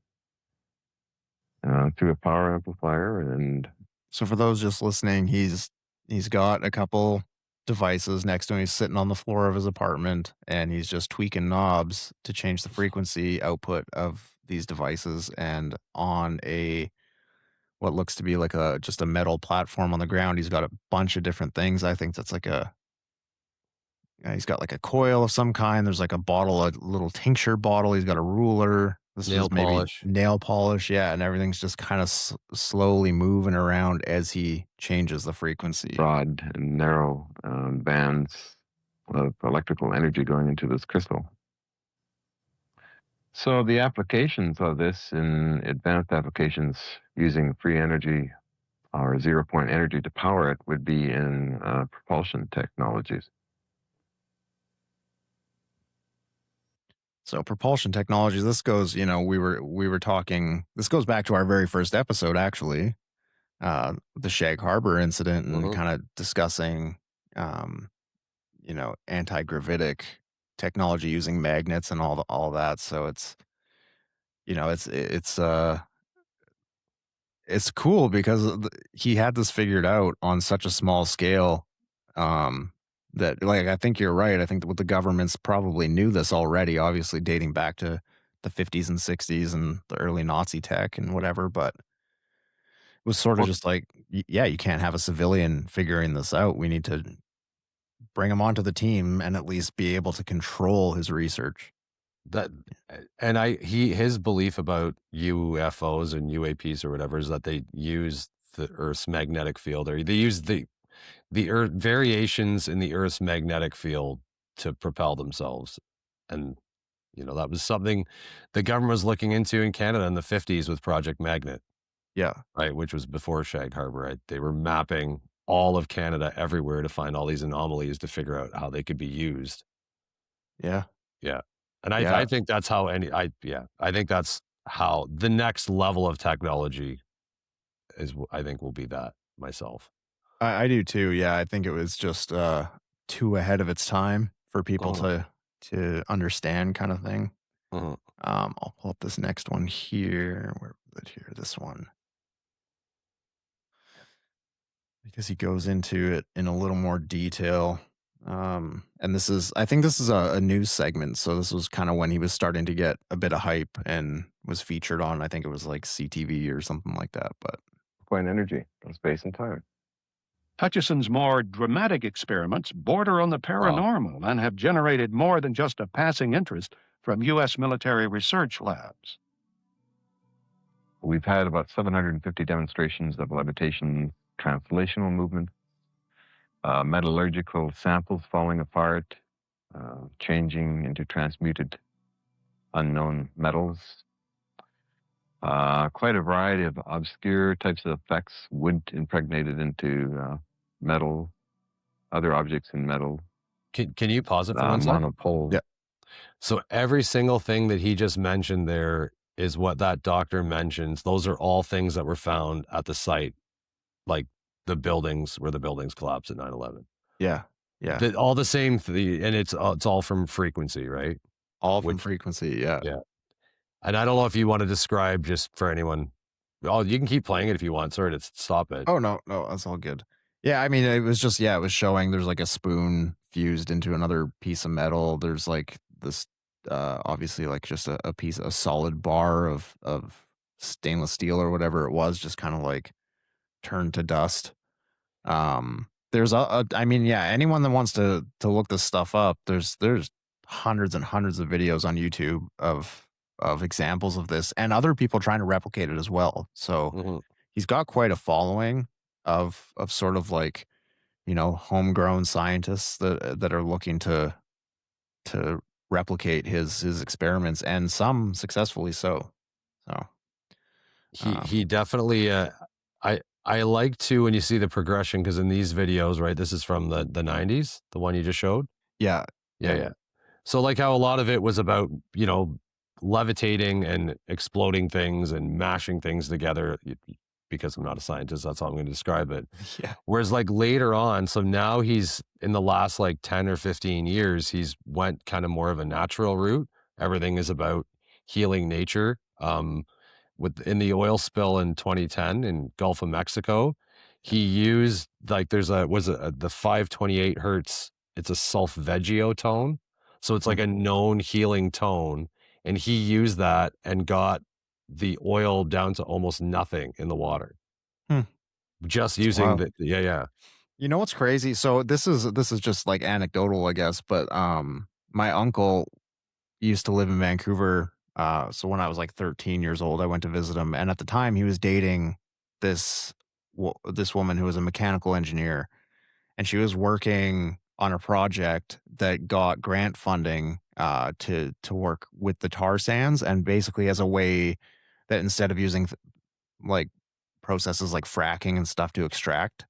through a power amplifier. And So for those just listening, he's got a couple devices next to him. He's sitting on the floor of his apartment and he's just tweaking knobs to change the frequency output of these devices. And on a what looks to be like a just a metal platform on the ground, he's got a bunch of different things. I think that's like a he's got like a coil of some kind. There's like a bottle, a little tincture bottle. He's got a ruler. This Nail is maybe polish. nail polish. Yeah. And everything's just kind of slowly moving around as he changes the frequency. broad and narrow bands of electrical energy going into this crystal. So the applications of this in advanced applications using free energy or zero point energy to power it would be in propulsion technologies. So propulsion technologies, this goes, we were talking, this goes back to our very first episode, actually, the Shag Harbor incident and Mhm. kind of discussing, um, anti-gravitic technology using magnets and all that. So it's cool because he had this figured out on such a small scale, that like I think you're right. I think that the governments probably knew this already, obviously dating back to the 50s and 60s and the early Nazi tech and whatever. But it was sort of Well, just like, yeah, you can't have a civilian figuring this out. We need to bring him onto the team and at least be able to control his research. that and his belief about UFOs and UAPs or whatever is that they use the Earth's magnetic field, or they use the Earth variations in the Earth's magnetic field to propel themselves. And that was something the government was looking into in Canada in the 50s with Project Magnet, Yeah, right, which was before Shag Harbor, right? They were mapping all of Canada everywhere to find all these anomalies to figure out how they could be used. yeah, Yeah. And I yeah. think that's how I think that's how the next level of technology I think will be that myself. I do too. Yeah, I think it was just too ahead of its time for people Uh-huh. to understand, kind of thing. Uh-huh. I'll pull up this next one here. Where was it here? This one. Because he goes into it in a little more detail. And I think this is a news segment. So this was kind of when he was starting to get a bit of hype and was featured on, I think it was like CTV or something like that. But Point energy of space and time. Hutchison's more dramatic experiments border on the Wow. paranormal and have generated more than just a passing interest from U.S. military research labs. We've had about 750 demonstrations of levitation, translational movement, metallurgical samples falling apart, changing into transmuted unknown metals. Quite a variety of obscure types of effects, wood impregnated into metal, other objects in metal, Can you pause it for 1 sec? monopole. yeah, So every single thing that he just mentioned there is what that doctor mentions. Those are all things that were found at the site, like the buildings where the buildings collapsed at 9/11. yeah, yeah. All the same, and it's all from frequency, right? All from Which, frequency. Yeah. yeah. And I don't know if you want to describe just for anyone. Oh, you can keep playing it if you want. Sorry to stop it. Oh no, no, that's all good. Yeah, I mean, it was just it was showing there's like a spoon fused into another piece of metal. There's like this obviously like just a solid bar of stainless steel or whatever it was, just kind of like turned to dust. There's I mean, yeah, anyone that wants to look this stuff up, there's hundreds and hundreds of videos on YouTube of examples of this and other people trying to replicate it as well. So Mhm. he's got quite a following of sort of like, homegrown scientists that are looking to replicate his experiments and some successfully so. So, He definitely I like to when you see the progression because in these videos, right, this is from the 90s, the one you just showed. yeah, Yeah, yeah. yeah. So like how a lot of it was about, levitating and exploding things and mashing things together because I'm not a scientist, that's how I'm going to describe it. Yeah. Whereas like later on, so now he's in the last like 10 or 15 years, he's went kind of more of a natural route. Everything is about healing nature. In the oil spill in 2010 in Gulf of Mexico, he used like the 528 hertz. It's a solfeggio tone. So it's like Mm, a known healing tone. And he used that and got the oil down to almost nothing in the water. hmm, Just that's using wild. the yeah. You know what's crazy? So this is just like anecdotal, I guess, but my uncle used to live in Vancouver. So when I was like 13 years old, I went to visit him, and at the time he was dating this this woman who was a mechanical engineer, and she was working on a project that got grant funding to work with the tar sands, and basically as a way that instead of using like processes like fracking and stuff to extract,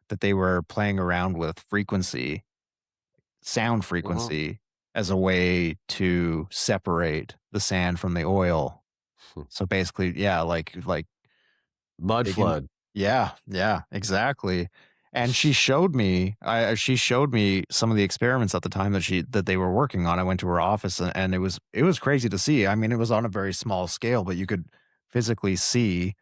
that they were playing around with sound Mhm. frequency as a way to separate the sand from the oil. So basically, yeah, like Mud they can flood. yeah, exactly. And she showed me some of the experiments at the time that they were working on. I went to her office and it was crazy to see. I mean, it was on a very small scale, but you could physically see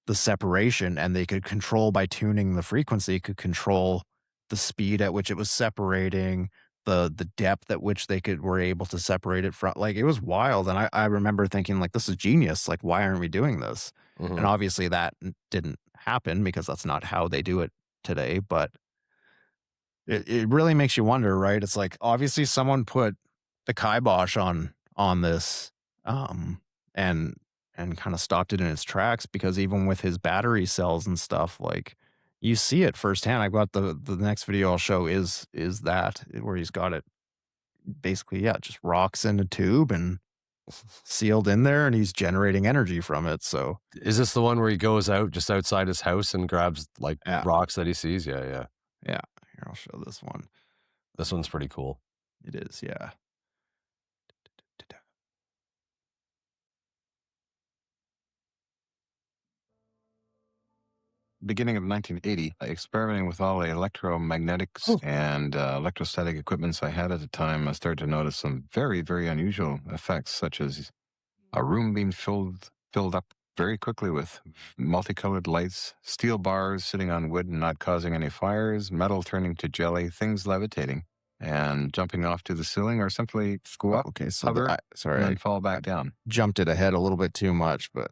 the separation, and they could control by tuning the frequency, could control the speed at which it was separating, the depth at which they were able to separate it from, like, it was wild, and I remember thinking, like, "This is genius, like, why aren't we doing this?" And Mhm. obviously that didn't happen because that's not how they do it today, but it really makes you wonder, right? It's like, obviously someone put the kibosh on this, um, and kinda stopped it in its tracks because even with his battery cells and stuff, like, you see it firsthand. I've got the next video I'll show is that where he's got it basically, yeah, just rocks in a tube and sealed in there, and he's generating energy from it, so Is this the one where he goes out just outside his house and grabs like yeah, rocks that he sees? Yeah, yeah. yeah. Here, I'll show this one. This one's pretty cool. It is, yeah. Beginning of 1980, experimenting with all the electromagnetics and electrostatic equipments I had at the time, I started to notice some very, very unusual effects, such as a room being filled up very quickly with multicolored lights, steel bars sitting on wood and not causing any fires, metal turning to jelly, things levitating and jumping off to the ceiling, or simply go Oh, up, okay, so hover, sorry, and I then fall back down. jumped it ahead a little bit too much, but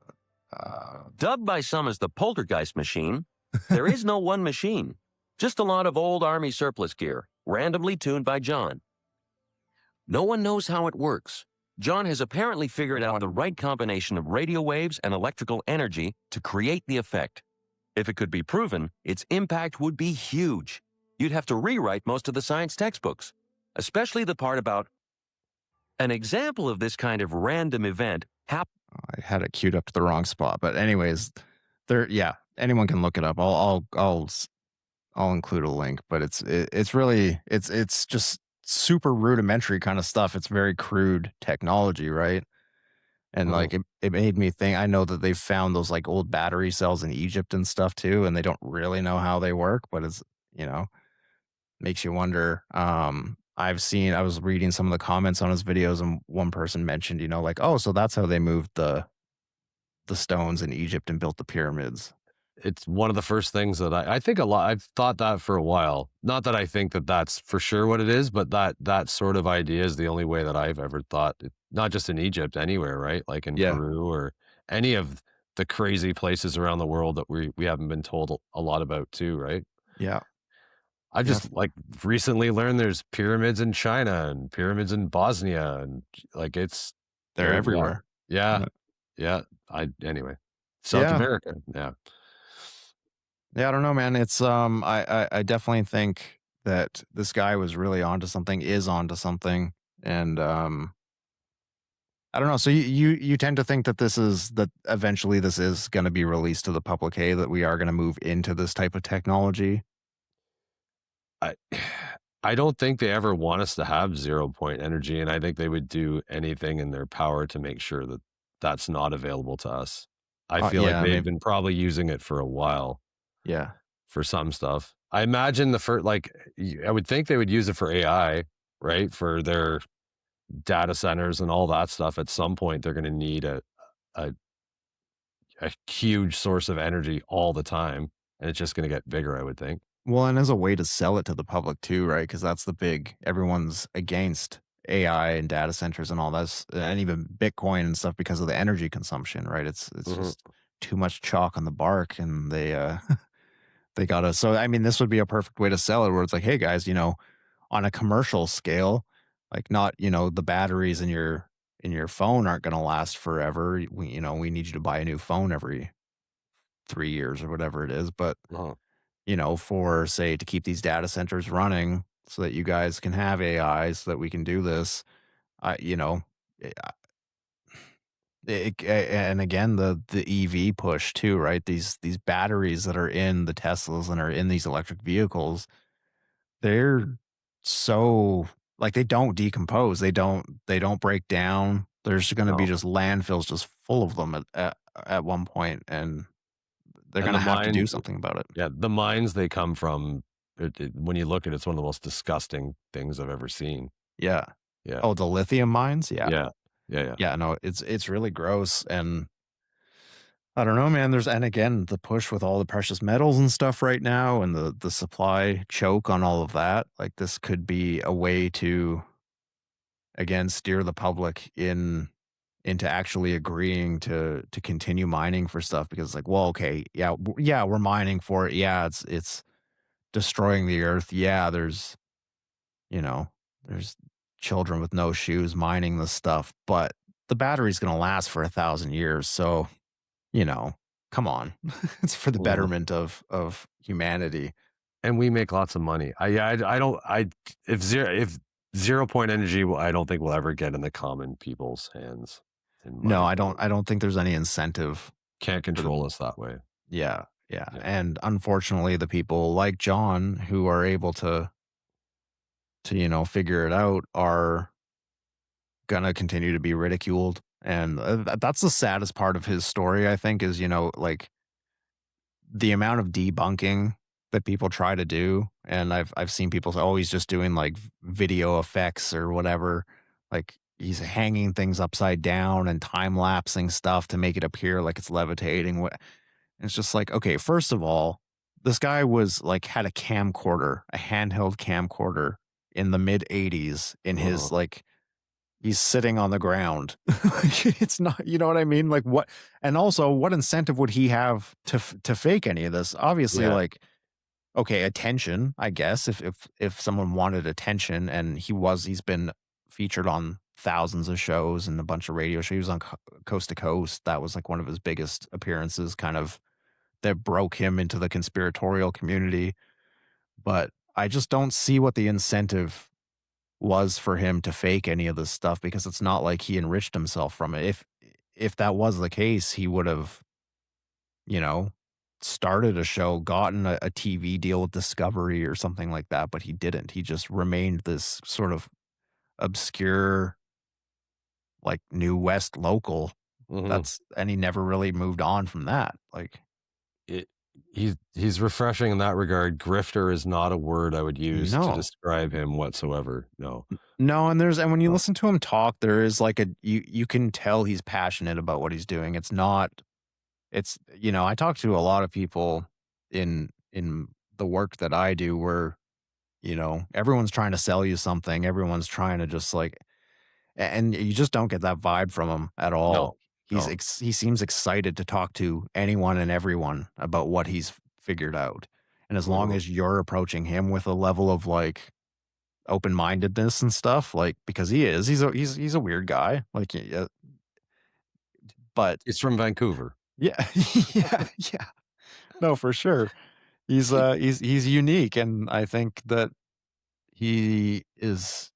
Dubbed by some as the poltergeist machine, there is no one machine, just a lot of old Army surplus gear, randomly tuned by John. No one knows how it works. John has apparently figured out the right combination of radio waves and electrical energy to create the effect. If it could be proven, its impact would be huge. You'd have to rewrite most of the science textbooks, especially the part about an example of this kind of random event happened. I had it queued up to the wrong spot. But anyways, yeah, anyone can look it up. I'll include a link, but it's really it's just super rudimentary kind of stuff. It's very crude technology, right? And Mhm. like it made me think. I know that they've found those like old battery cells in Egypt and stuff too, and they don't really know how they work, but it's you know makes you wonder. I was reading some of the comments on his videos, and one person mentioned, like, oh, so that's how they moved the stones in Egypt and built the pyramids. it's one of the first things that I think a lot. I've thought that for a while. Not that I think that that's for sure what it is, but that sort of idea is the only way that I've ever thought. Not just in Egypt, anywhere, right? Like in Yeah. Peru or any of the crazy places around the world that we haven't been told a lot about too, right? Yeah. I Yeah. just like recently learned there's pyramids in China and pyramids in Bosnia, and like They're they're everywhere. yeah, Yeah. yeah. Anyway, South Yeah. America, yeah. Yeah, I don't know, man. It's I definitely think that this guy was really onto something, is onto something. And I don't know. So you tend to think that that eventually this is gonna be released to the public, hey, that we are gonna move into this type of technology. I I don't think they ever want us to have 0 point energy, and I think they would do anything in their power to make sure that that's not available to us. I feel like Yeah, they've maybe. been probably using it for a while Yeah. for some stuff. I imagine the first, like, I would think they would use it for AI, right? For their data centers and all that stuff. At some point, they're going to need a a huge source of energy all the time, and it's just going to get bigger, I would think. Well, and as a way to sell it to the public too, right? Because that's the big everyone's against AI and data centers and all this, and even Bitcoin and stuff because of the energy consumption, right? It's Mhm. just too much chalk on the bark, and they they gotta. So I mean, this would be a perfect way to sell it, where it's like, hey guys, on a commercial scale, like not the batteries in your phone aren't going to last forever. We need you to buy a new phone every 3 years or whatever it is, but Uh-huh. for say to keep these data centers running so that you guys can have AI so that we can do this. I you know it, and again the EV push too, right? These batteries that are in the Teslas and are in these electric vehicles, they're so like they don't decompose, they don't break down. There's going to be No. just landfills just full of them at one point, and they're And going to the have to do mine, something about it. yeah, the mines they come from, when you look at it, it's one of the most disgusting things I've ever seen. Yeah. Yeah. Oh, the lithium mines? Yeah. Yeah. Yeah, yeah. Yeah, no, it's really gross, and I don't know, man. And again, the push with all the precious metals and stuff right now, and the supply choke on all of that. Like this could be a way to again steer the public into actually agreeing to continue mining for stuff because it's like, well, okay, yeah, yeah, we're mining for it. Yeah, it's destroying the earth. Yeah, you know, there's children with no shoes mining this stuff, but the battery's going to last for 1,000 years. So, you know, come on, it's for the Mhm. betterment of humanity. And we make lots of money. I don't, if 0 point energy, I don't think will ever get in the common people's hands, in my No, I don't. opinion. I don't think there's any incentive Can't for the. control us that way. Yeah, yeah, Yeah. and unfortunately, the people like John who are able to figure it out are gonna continue to be ridiculed, and that's the saddest part of his story. I think is like the amount of debunking that people try to do, and I've seen people say, "Oh, he's just doing like video effects or whatever." Like he's hanging things upside down and time lapsing stuff to make it appear like it's levitating. What? It's just like, okay, first of all, this guy was like had a camcorder, a handheld camcorder in the mid '80s in Uh-huh. his like he's sitting on the ground. It's not, you know what I mean? Like what? And also, what incentive would he have to fake any of this? Obviously, Yeah. like okay, attention, I guess. If someone wanted attention, and he's been featured on thousands of shows and a bunch of radio shows. He was on Coast to Coast. That was like one of his biggest appearances, kind of that broke him into the conspiratorial community. But I just don't see what the incentive was for him to fake any of this stuff because it's not like he enriched himself from it. If that was the case, he would have, you know, started a show, gotten a TV deal with Discovery or something like that, but he didn't. He just remained this sort of obscure, like New West local. Mhm. And he never really moved on from that. Like, It, he's refreshing in that regard. Grifter is not a word I would use to no, describe him whatsoever. No. no. And when you No. listen to him talk, there is like you can tell he's passionate about what he's doing. It's not it's I talk to a lot of people in the work that I do where, everyone's trying to sell you something. Everyone's trying to just like and you just don't get that vibe from him at all. No, no. He seems excited to talk to anyone and everyone about what he's figured out. And as long Mhm. as you're approaching him with a level of like open-mindedness and stuff, like because he's a weird guy. Like yeah, but He's from Vancouver. yeah, yeah, yeah. No, for sure. He's unique, and I think that he is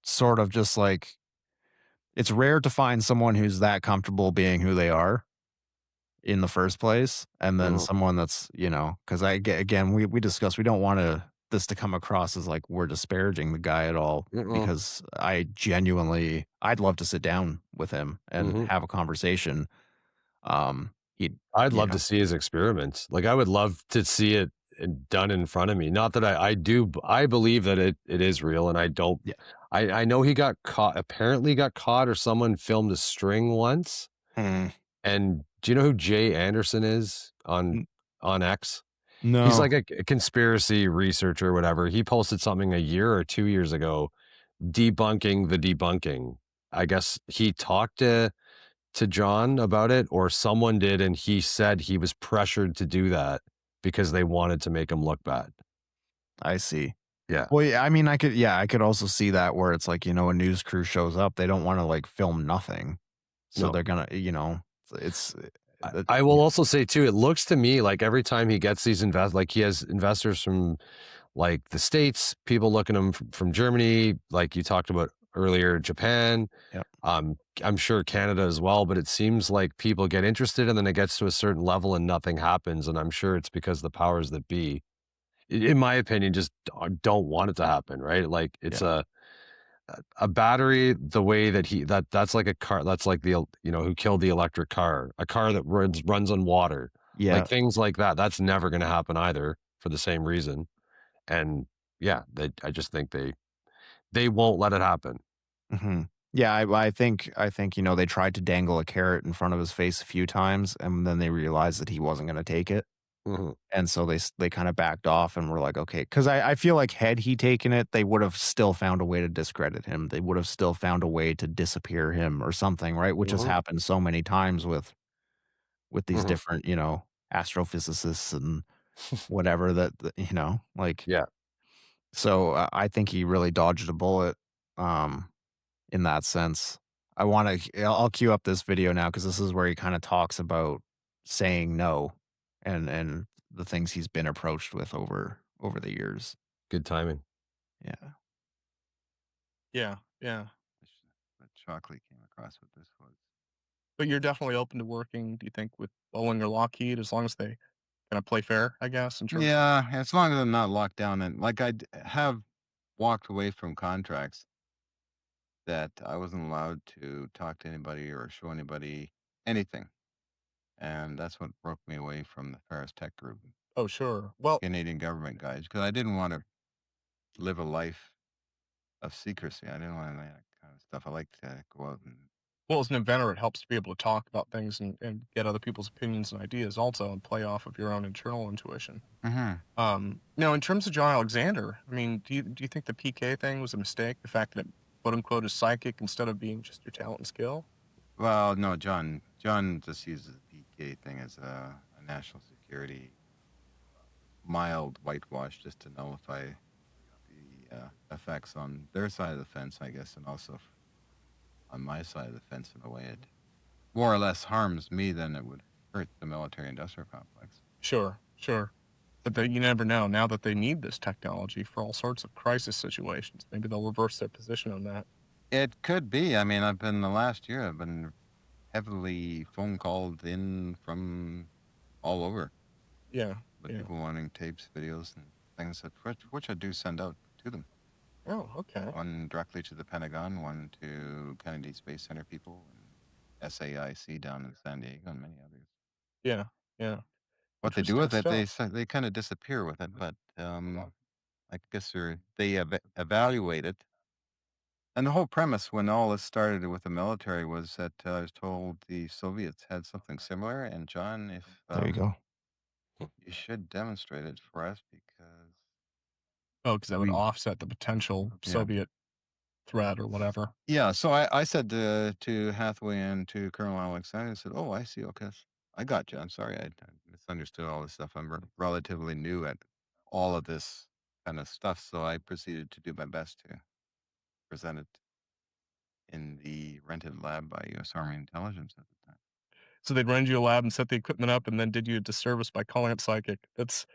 sort of just like it's rare to find someone who's that comfortable being who they are in the first place, and then Mhm. someone that's, because again, we discussed we don't want this to come across as like we're disparaging the guy at all Mm-mm. because I'd love to sit down with him and Mhm. have a conversation. He'd, I'd you love know, to see his experiments. Like, I would love to see it done in front of me. Not that I do, I believe that it is real, and I don't. yeah. I know he got caught. Apparently, got caught, or someone filmed a string once. Hmm. And do you know who Jay Anderson is N- on X? He's No, like a conspiracy researcher or whatever. He posted something a year or 2 years ago debunking the debunking. I guess he talked to John about it, or someone did, and he said he was pressured to do that because they wanted to make him look bad. I see. Yeah. Well, yeah, I mean, I could also see that where it's like, a news crew shows up, they don't wanna, like, film nothing. So No. they're gonna, it's that I will also say too, it looks to me like every time he gets these like he has investors from like the States, people looking at him from Germany, like you talked about earlier, Japan. Yep. I'm sure Canada as well, but it seems like people get interested and then it gets to a certain level and nothing happens. And I'm sure it's because the powers that be, in my opinion, just don't want it to happen, right? Like it's Yeah. a battery, the way that that's like a car, that's like the who killed the electric car, a car that runs on water, like Yeah. things like that. That's never going to happen either for the same reason. And yeah, I just think they won't let it happen. Mhm. Yeah, I think, they tried to dangle a carrot in front of his face a few times, and then they realized that he wasn't gonna take it, Mhm. and so they kinda backed off and were like, "Okay," 'cause I feel like had he taken it, they would've still found a way to discredit him. They would've still found a way to disappear him or something, right? Which has Mhm. happened so many times with these Mhm. different, astrophysicists and whatever like Yeah. so, I think he really dodged a bullet, um, in that sense. I'll queue up this video now because this is where he kinda talks about saying no and the things he's been approached with over the years. Good timing. Yeah. Yeah, yeah. But Shockley came across what this was. But you're definitely open to working, do you think, with Boeing or Lockheed as long as they kinda play fair, I guess, in terms of Yeah, as long as I'm not locked down and like have walked away from contracts that I wasn't allowed to talk to anybody or show anybody anything. And that's what broke me away from the Ferris Tech Group, Oh, sure. Well Canadian government guys, because I didn't want to live a life of secrecy. I didn't want that kind of stuff. I like to go out and. well, as an inventor, it helps to be able to talk about things and get other people's opinions and ideas also and play off of your own internal intuition. Mhm. Now in terms of John Alexander, I mean, do you think the PK thing was a mistake? The fact that it, quote, unquote, "is psychic" instead of being just your talent and skill? Well, no, John just uses the PK thing as a national security mild whitewash just to nullify the effects on their side of the fence, I guess, and also on my side of the fence in a way it more or less harms me than it would hurt the military-industrial complex. Sure, sure. But they, you never know. Now that they need this technology for all sorts of crisis situations, maybe they'll reverse their position on that. It could be. I mean, the last year, I've been heavily phone called in from all over Yeah, with yeah. people wanting tapes, videos, and things which I do send out to them. Oh, okay. One directly to the Pentagon, one to Kennedy Space Center people, and SAIC down in San Diego, and many others. Yeah, yeah. What they do Interesting with it, stuff. they kind of disappear with it, but I guess they evaluate it And the whole premise when all this started with the military was that I was told the Soviets had something similar. And John, if There you go. you should demonstrate it for us because Oh, because that would we, offset the potential yeah. Soviet threat or whatever. Yeah, so I said to Hathaway and to Colonel Alexander, I said, "Oh, I see. Okay, I got you. I'm sorry, I misunderstood all this stuff. I'm relatively new at all of this kind of stuff, so I proceeded to do my best to present it in the rented lab by U.S. Army Intelligence at the time." So they'd rent you a lab and set the equipment up and then did you a disservice by calling it psychic. That's,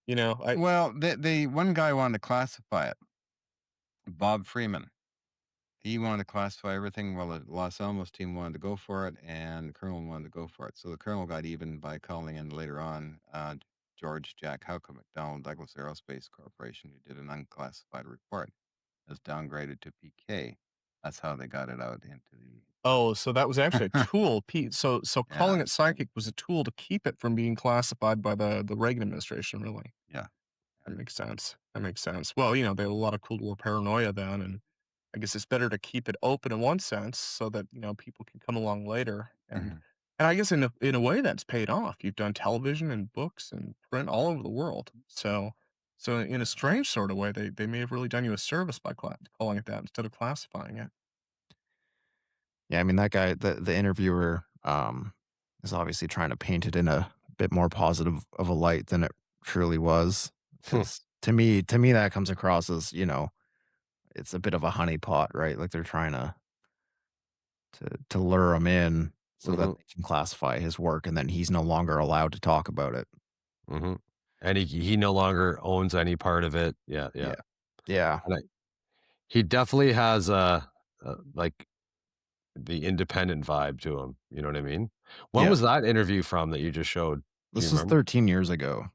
I Well, they one guy wanted to classify it, Bob Freeman. He wanted to classify everything. Well, the Los Alamos team wanted to go for it, and the colonel wanted to go for it. So the colonel got even by calling in later on George Jack Howcom McDonnell Douglas Aerospace Corporation, who did an unclassified report, as downgraded to PK. That's how they got it out into the. Oh, so that was actually a tool, Pete. So calling Yeah, it psychic was a tool to keep it from being classified by the Reagan administration, really. yeah. That makes sense. That makes sense. Well, they had a lot of Cold War paranoia then, and I guess it's better to keep it open in one sense so that, people can come along later. And Mhm. and I guess in a way that's paid off. You've done television and books and print all over the world. So in a strange sort of way, they may have really done you a service by calling it that instead of classifying it. Yeah, I mean that guy, the interviewer, is obviously trying to paint it in a bit more positive of a light than it truly was. Because to me, that comes across as it's a bit of a honeypot, right? Like they're trying to lure him in so that Mhm, they can classify his work, and then he's no longer allowed to talk about it. mhm. And he no longer owns any part of it. Yeah, yeah. Yeah, yeah, And he definitely has like the independent vibe to him. You know what I mean? When yeah. was that interview from that you just showed? Do you This was remember? 13 years ago,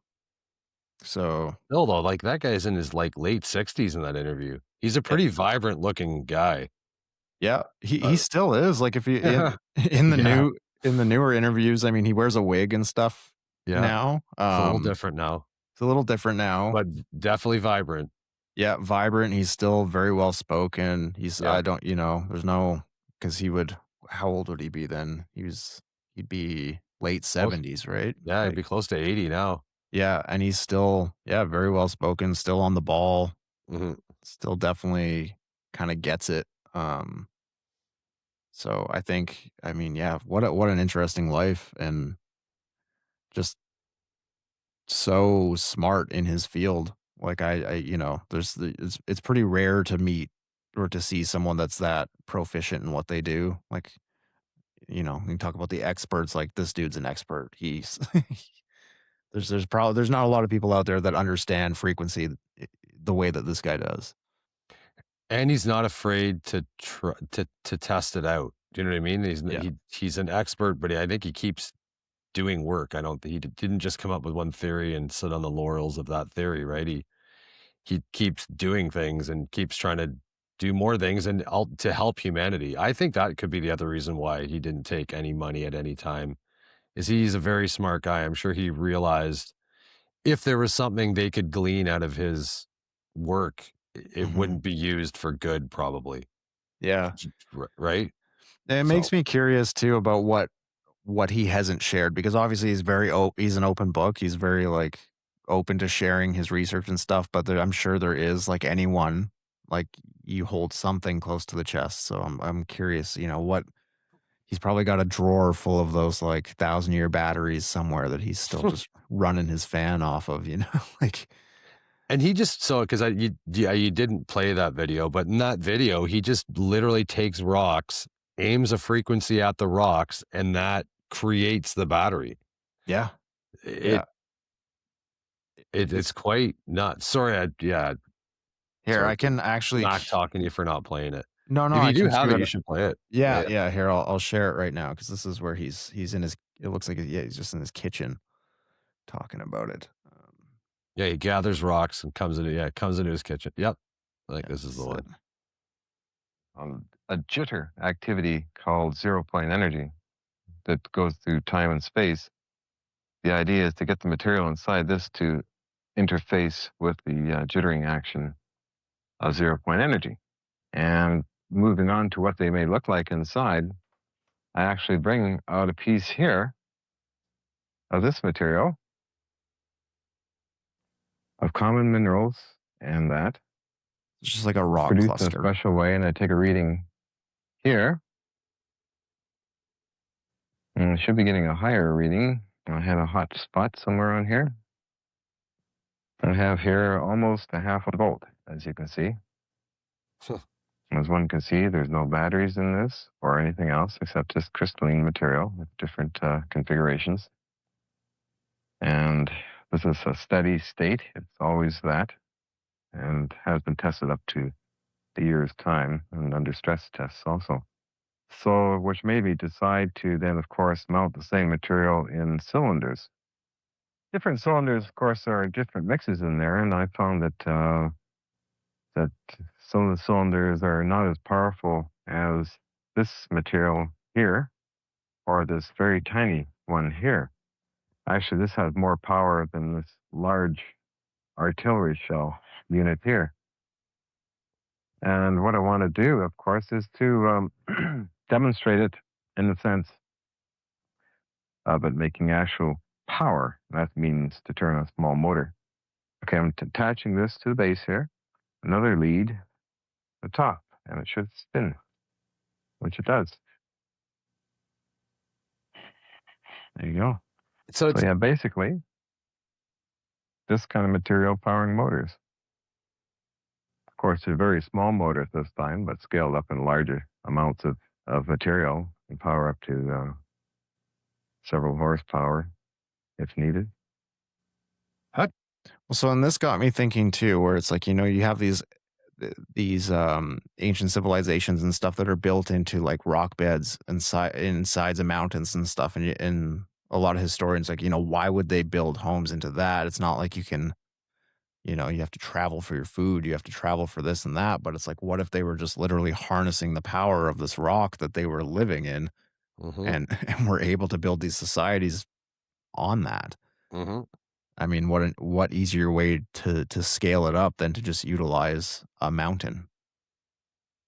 so Still though, like that guy's in his like late 60s in that interview. He's a yeah, pretty vibrant looking guy. yeah. He Uh, still is. Like if you yeah, in the yeah, newer interviews, I mean, he wears a wig and stuff yeah. now. It's a little different now, It's a little different now. but definitely vibrant. Yeah, vibrant. He's still very well spoken. Yeah, I don't, there's no, because he would, how old would he be then? He'd be late close. 70s, right? Yeah, he'd Like, be close to 80 now. yeah. And he's still, yeah, very well spoken, still on the ball, Mhm. still definitely kind of gets it. So I think, I mean, yeah, what an interesting life and just so smart in his field. Like it's pretty rare to meet or to see someone that's that proficient in what they do. Like, we talk about the experts, like this dude's an expert. He's there's not a lot of people out there that understand frequency the way that this guy does. And he's not afraid to to test it out. Do you know what I mean? Yeah. He's an expert, but I think he keeps doing work. I don't he didn't just come up with one theory and sit on the laurels of that theory, right? He keeps doing things and keeps trying to do more things and to help humanity. I think that could be the other reason why he didn't take any money at any time. Is he's a very smart guy. I'm sure he realized if there was something they could glean out of his work, it Mhm. wouldn't be used for good, probably. Yeah. Right? It So, makes me curious too about what he hasn't shared because obviously he's an open book. He's very like open to sharing his research and stuff, but I'm sure there is like anyone like you hold something close to the chest. So I'm curious, what he's probably got a drawer full of those like 1,000-year batteries somewhere that he's still just running his fan off of, like and he just so because you didn't play that video, but in that video, he just literally takes rocks, aims a frequency at the rocks, and that creates the battery. yeah. It, Yeah. it's quite nuts. Sorry, yeah, Here, sorry I for can actually back talking you for not playing it. no, If I you do can have cue it, it. you should play it. Yeah, Yeah, yeah. Here, I'll share it right now because this is where he's in his. It looks like yeah, he's just in his kitchen talking about it. yeah. He gathers rocks and comes into his kitchen. Yep, like Yeah, this is this the is it. one. A jitter activity called zero point energy that goes through time and space. The idea is to get the material inside this to interface with the jittering action of zero point energy. And moving on to what they may look like inside, I actually bring out a piece here of this material of common minerals and that. It's just like a rock Produced in a cluster. special way, and I take a reading here. And I should be getting a higher reading. I have a hot spot somewhere on here. I have here almost a half a volt, as you can see. As one can see, there's no batteries in this or anything else except just crystalline material with different configurations. And this is a steady state. It's always that, and has been tested up to a year's time and under stress tests also. So, which made me decide to then, of course, mount the same material in cylinders. Different cylinders, of course, there are different mixes in there, and I found that that some of the cylinders are not as powerful as this material here, or this very tiny one here. Actually, this has more power than this large artillery shell unit here. And what I want to do, of course, is to demonstrate it in the sense of it making actual power. That means to turn a small motor. Okay, I'm attaching this to the base here. Another lead, the top, and it should spin, which it does. There you go. So So yeah, basically, this kind of material powering motors. Of course, a very small motor at this time, but scaled up in larger amounts of material and power up to several horsepower if needed. Well, so and this got me thinking too, where it's like, you have these ancient civilizations and stuff that are built into like rock beds insides of mountains and stuff, and a lot of historians like, why would they build homes into that? It's not like you can, you have to travel for your food, you have to travel for this and that, but it's like, what if they were just literally harnessing the power of this rock that they were living in, and were able to build these societies on that? I mean, what easier way to scale it up than to just utilize a mountain?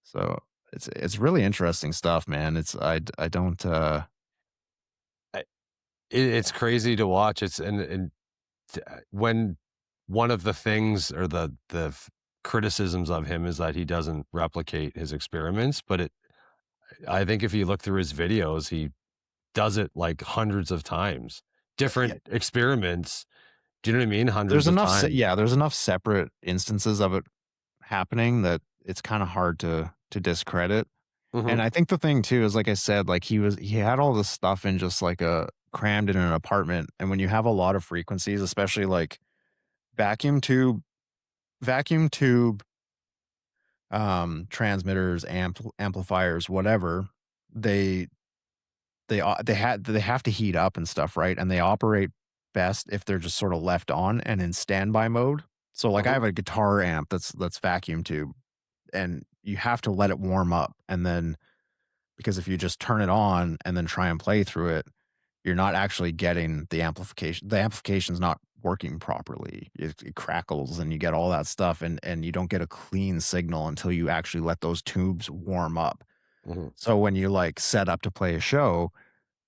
So it's really interesting stuff, man. I don't it's crazy to watch. It's and when one of the things or the criticisms of him is that he doesn't replicate his experiments, but I think if you look through his videos, he does it like hundreds of times, different experiments. Do you know what I mean? Hundreds of times. There's enough separate instances of it happening that it's kind of hard to discredit. And I think the thing too is, like I said, like he had all this stuff in just like crammed in an apartment. And when you have a lot of frequencies, especially like vacuum tube, transmitters, amplifiers, whatever, they have to heat up and stuff, right? And they operate best if they're just sort of left on and in standby mode. So like I have a guitar amp that's vacuum tube, and you have to let it warm up, and then because if you just turn it on and then try and play through it, you're not actually getting the amplification. The amplification's not working properly. It crackles and you get all that stuff, and you don't get a clean signal until you actually let those tubes warm up. So when you like set up to play a show,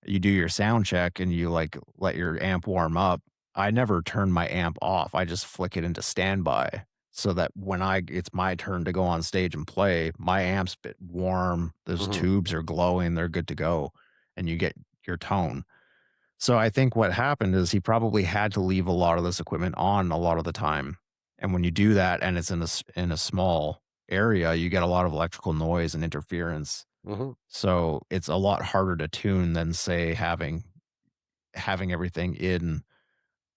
you do your sound check and you like let your amp warm up. I never turn my amp off. I just flick it into standby so that when it's my turn to go on stage and play, my amp's bit warm, those tubes are glowing, they're good to go, and you get your tone. So I think what happened is he probably had to leave a lot of this equipment on a lot of the time. And when you do that and it's in a small area, you get a lot of electrical noise and interference. So it's a lot harder to tune than say having everything in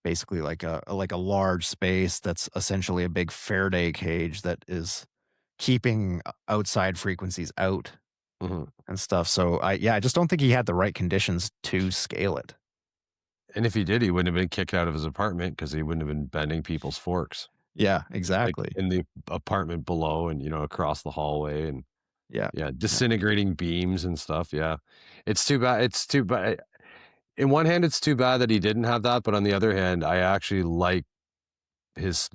basically like a large space that's essentially a big Faraday cage that is keeping outside frequencies out and stuff. So I just don't think he had the right conditions to scale it. And if he did, he wouldn't have been kicked out of his apartment because he wouldn't have been bending people's forks. Yeah, Like exactly. in the apartment below and, across the hallway and Yeah. disintegrating beams and stuff. Yeah. It's too bad. It's too bad. In one hand, it's too bad that he didn't have that. But on the other hand, I actually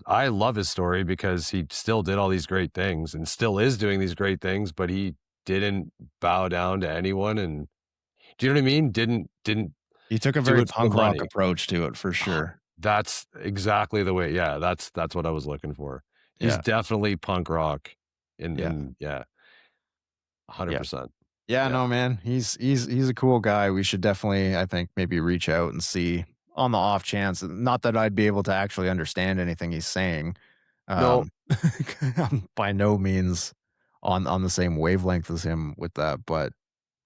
I love his story because he still did all these great things and still is doing these great things, but he didn't bow down to anyone, and do you know what I mean? Didn't He took a do very it for the punk rock money. approach to it for Ah, sure. that's exactly the way. Yeah, that's what I was looking for. He's Yeah, definitely punk rock yeah, in yeah, yeah. 100%. Yeah, Yeah. no, man. He's a cool guy. We should definitely, I think, maybe reach out and see on the off chance. Not that I'd be able to actually understand anything he's saying. No, Um, I'm by no means on the same wavelength as him with that, but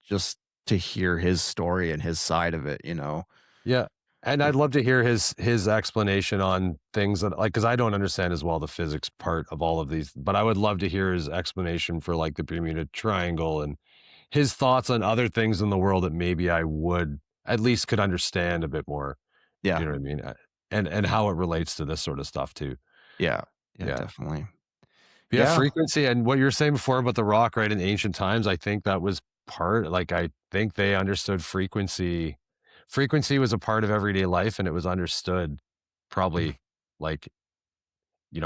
just to hear his story and his side of it, you know. yeah, and I'd love to hear his explanation on things that like because I don't understand as well the physics part of all of these, but I would love to hear his explanation for like the Bermuda Triangle and his thoughts on other things in the world that maybe I would at least could understand a bit more. You Yeah, know what I mean? And how it relates to this sort of stuff too. yeah, yeah, Yeah. definitely. Yeah, Yeah, frequency and what you were saying before about the rock, right? In ancient times, I think that was part like I think they understood frequency. Frequency was a part of everyday life and it was understood mm, probably like,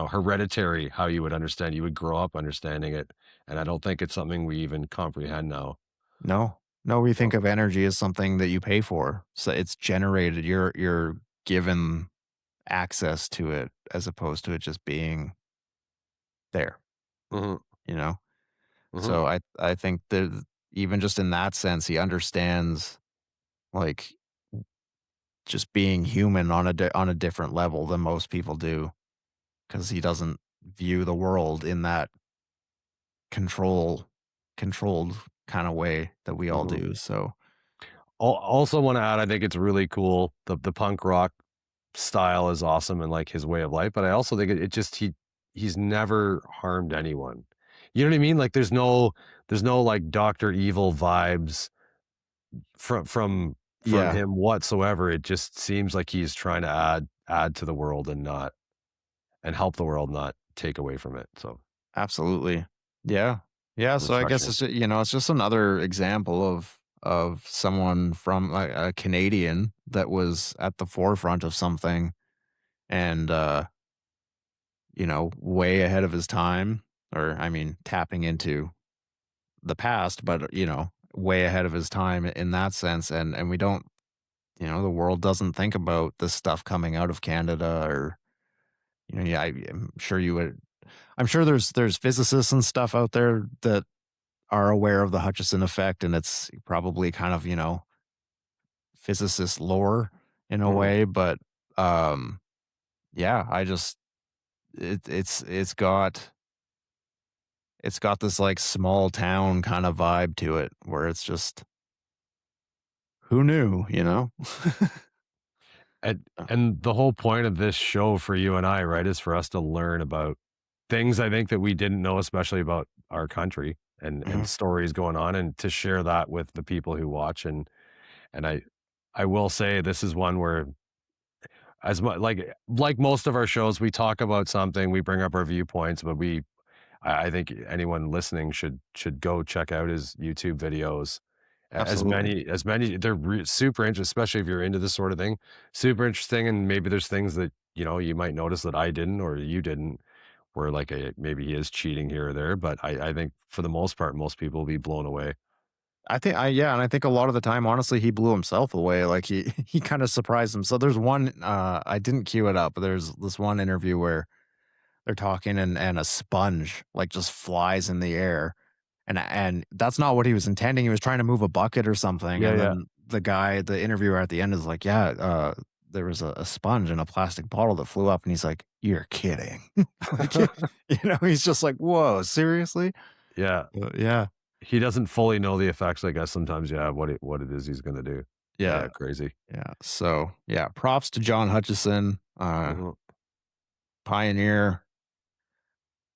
hereditary, how you would understand. You would grow up understanding it. And I don't think it's something we even comprehend now. no, no. We So, think of energy as something that you pay for, so it's generated. You're given access to it as opposed to it just being there, mhm, you know? mhm, So I think that even just in that sense, he understands like just being human on on a different level than most people do because he doesn't view the world in that control controlled kind of way that we all mhm. do. So Also want to add, I think it's really cool. The punk rock style is awesome and like his way of life, but I also think it just he's never harmed anyone. You know what I mean? Like there's no like Dr. Evil vibes from yeah, him whatsoever. It just seems like he's trying to add to the world and help the world, not take away from it. So absolutely. Yeah. Yeah. So I guess refreshing. it's it's just another example of someone from like a Canadian that was at the forefront of something and way ahead of his time, or I mean, tapping into the past, but way ahead of his time in that sense. And we don't, the world doesn't think about this stuff coming out of Canada or, yeah, I'm sure you would. I'm sure there's physicists and stuff out there that are aware of the Hutchison effect, and it's probably kind of physicist lore in a Mhm. way, but um, yeah, I just it's got this like small town kind of vibe to it where it's just who knew, you know? And Uh, and the whole point of this show for you and I, right, is for us to learn about things I think that we didn't know, especially about our country and mhm. stories going on, and to share that with the people who watch. And I will say this is one where as much like most of our shows, we talk about something, we bring up our viewpoints, but I think anyone listening should go check out his YouTube videos. As Absolutely. many, they're super interesting, especially if you're into this sort of thing. Super interesting, and maybe there's things that you might notice that I didn't or you didn't, where like maybe he is cheating here or there. But I think for the most part, most people will be blown away. I think yeah, and I think a lot of the time, honestly, he blew himself away. Like he he kind of surprised himself. There's one I didn't queue it up, but there's this one interview where they're talking and a sponge like just flies in the air. And that's not what he was intending. He was trying to move a bucket or something. Yeah, And yeah. then the interviewer at the end is like, yeah, there was a sponge in a plastic bottle that flew up. And he's like, you're kidding. Like, he's just like, whoa, seriously? Yeah. Yeah. He doesn't fully know the effects, I guess, sometimes, yeah, what it is he's gonna do. Yeah. Yeah, crazy. Yeah. So yeah, props to John Hutchison, Mhm. pioneer,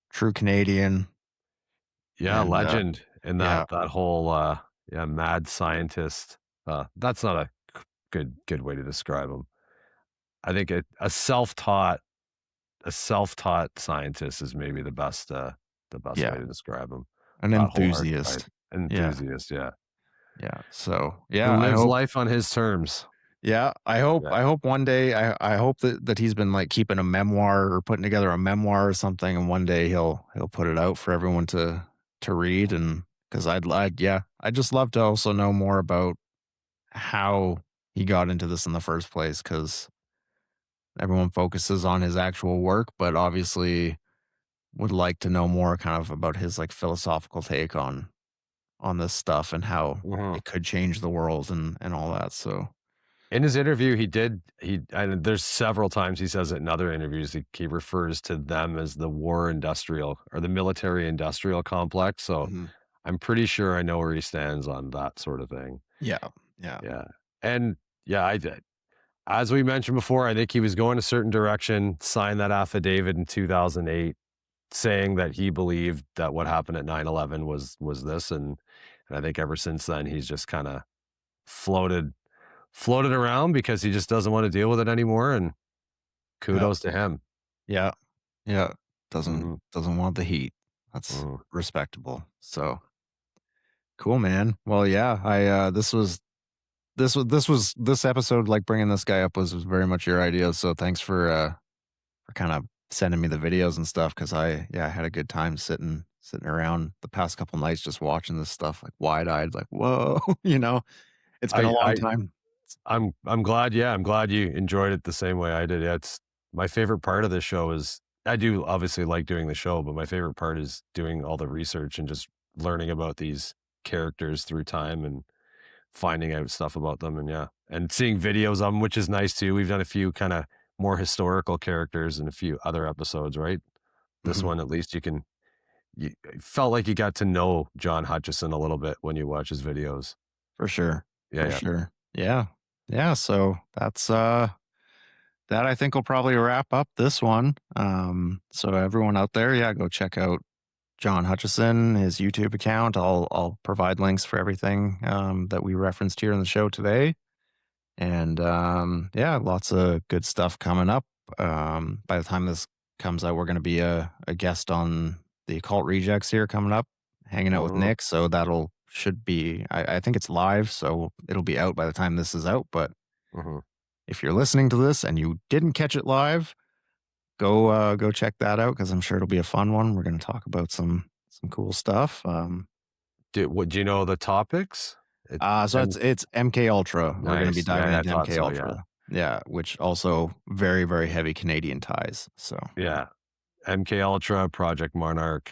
true Canadian. Yeah, And legend in yeah, that whole, yeah, mad scientist. That's not a good way to describe him. I think a self-taught scientist is maybe the best way yeah, to describe him. an That whole archetype. enthusiast. Yeah. Enthusiast, yeah. Yeah. So Who yeah, I lives hope. life on his terms. Yeah, I hope Yeah. I hope one day I hope that he's been like keeping a memoir or putting together a memoir or something, and one day he'll put it out for everyone to read, and because I'd just love to also know more about how he got into this in the first place, because everyone focuses on his actual work, but obviously would like to know more kind of about his like philosophical take on this stuff and how Mhm. it could change the world and all that. So In his interview, and there's several times he says it in other interviews, he refers to them as the war industrial or the military industrial complex. So mhm. I'm pretty sure I know where he stands on that sort of thing. Yeah, yeah, Yeah. And yeah, I did. As we mentioned before, I think he was going a certain direction, signed that affidavit in 2008 saying that he believed that what happened at 9/11 was this. And I think ever since then, he's just kind of floated floated around because he just doesn't want to deal with it anymore. And yeah, kudos to him. yeah, yeah. Doesn't Hmm. doesn't want the heat. That's Hmm. respectable. So cool, man. Well, yeah, this episode, like bringing this guy up was very much your idea. So thanks for kind of sending me the videos and stuff, because I had a good time sitting around the past couple nights just watching this stuff like wide eyed, like whoa, it's been a I, long I, time. I'm glad. Yeah, I'm glad you enjoyed it the same way I did. Yeah, it's my favorite part of this show is I do obviously like doing the show, but my favorite part is doing all the research and just learning about these characters through time and finding out stuff about them. And yeah, and seeing videos of them, which is nice too. We've done a few kind of more historical characters and a few other episodes, right? This Mhm. one, at least you felt like you got to know John Hutchison a little bit when you watch his videos. For sure. Yeah, For yeah. sure. Yeah. Yeah. So that I think will probably wrap up this one. So everyone out there, yeah, go check out John Hutchison, his YouTube account. I'll provide links for everything that we referenced here in the show today. And yeah, lots of good stuff coming up. By the time this comes out, we're going to be a guest on the Occult Rejects here coming up, hanging out with Mhm, Nick. So that'll should be, I think it's live, so it'll be out by the time this is out. But mhm. if you're listening to this and you didn't catch it live, go check that out, because I'm sure it'll be a fun one. We're going to talk about some cool stuff. Do you know the topics? It So and it's MK Ultra. We're going to be nice. Yeah, diving yeah, I into thought MK so, yeah. Ultra. Yeah, which also very very heavy Canadian ties. So Yeah. MK Ultra, Project Monarch,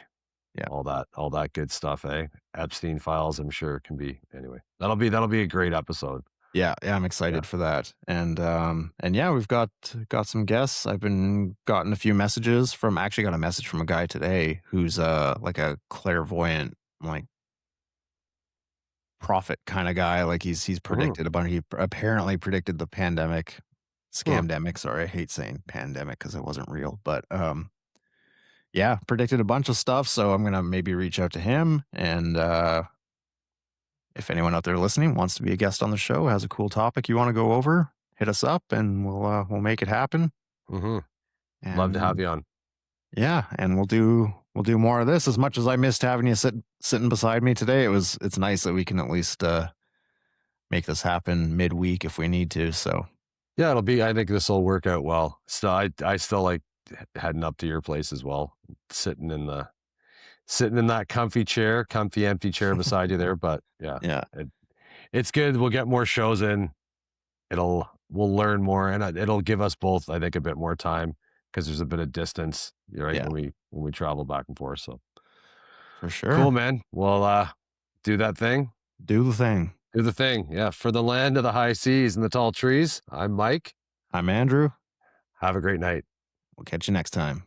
yeah, all that good stuff, eh? Epstein files, I'm sure can be anyway. That'll be a great episode. yeah, yeah. I'm Yeah. excited for that. And yeah, we've got some guests. I've been gotten a few messages from. I actually got a message from a guy today who's like a clairvoyant, like prophet kind of guy. Like he's Mhm. predicted a bunch. He apparently predicted the pandemic, Huh. scamdemic. Sorry, I hate saying pandemic because it wasn't real, but yeah, predicted a bunch of stuff. So I'm gonna maybe reach out to him, and if anyone out there listening wants to be a guest on the show, has a cool topic you want to go over, hit us up, and we'll make it happen. Mhm. Love to have And you on. yeah, and we'll do more of this. As much as I missed having you sitting beside me today, it's nice that we can at least make this happen midweek if we need to. So Yeah, I think this will work out well. So I still like heading up to your place as well. Sitting in that comfy empty chair beside you there. But yeah, yeah, it, it's good. We'll get more shows in. We'll learn more, and it'll give us both, I think, a bit more time because there's a bit of distance, right? yeah, When we travel back and forth. So for cool, sure. man. Well, do that thing. Do the thing. Do the thing. Yeah. For the land of the high seas and the tall trees, I'm Mike. I'm Andrew. Have a great night. We'll catch you next time.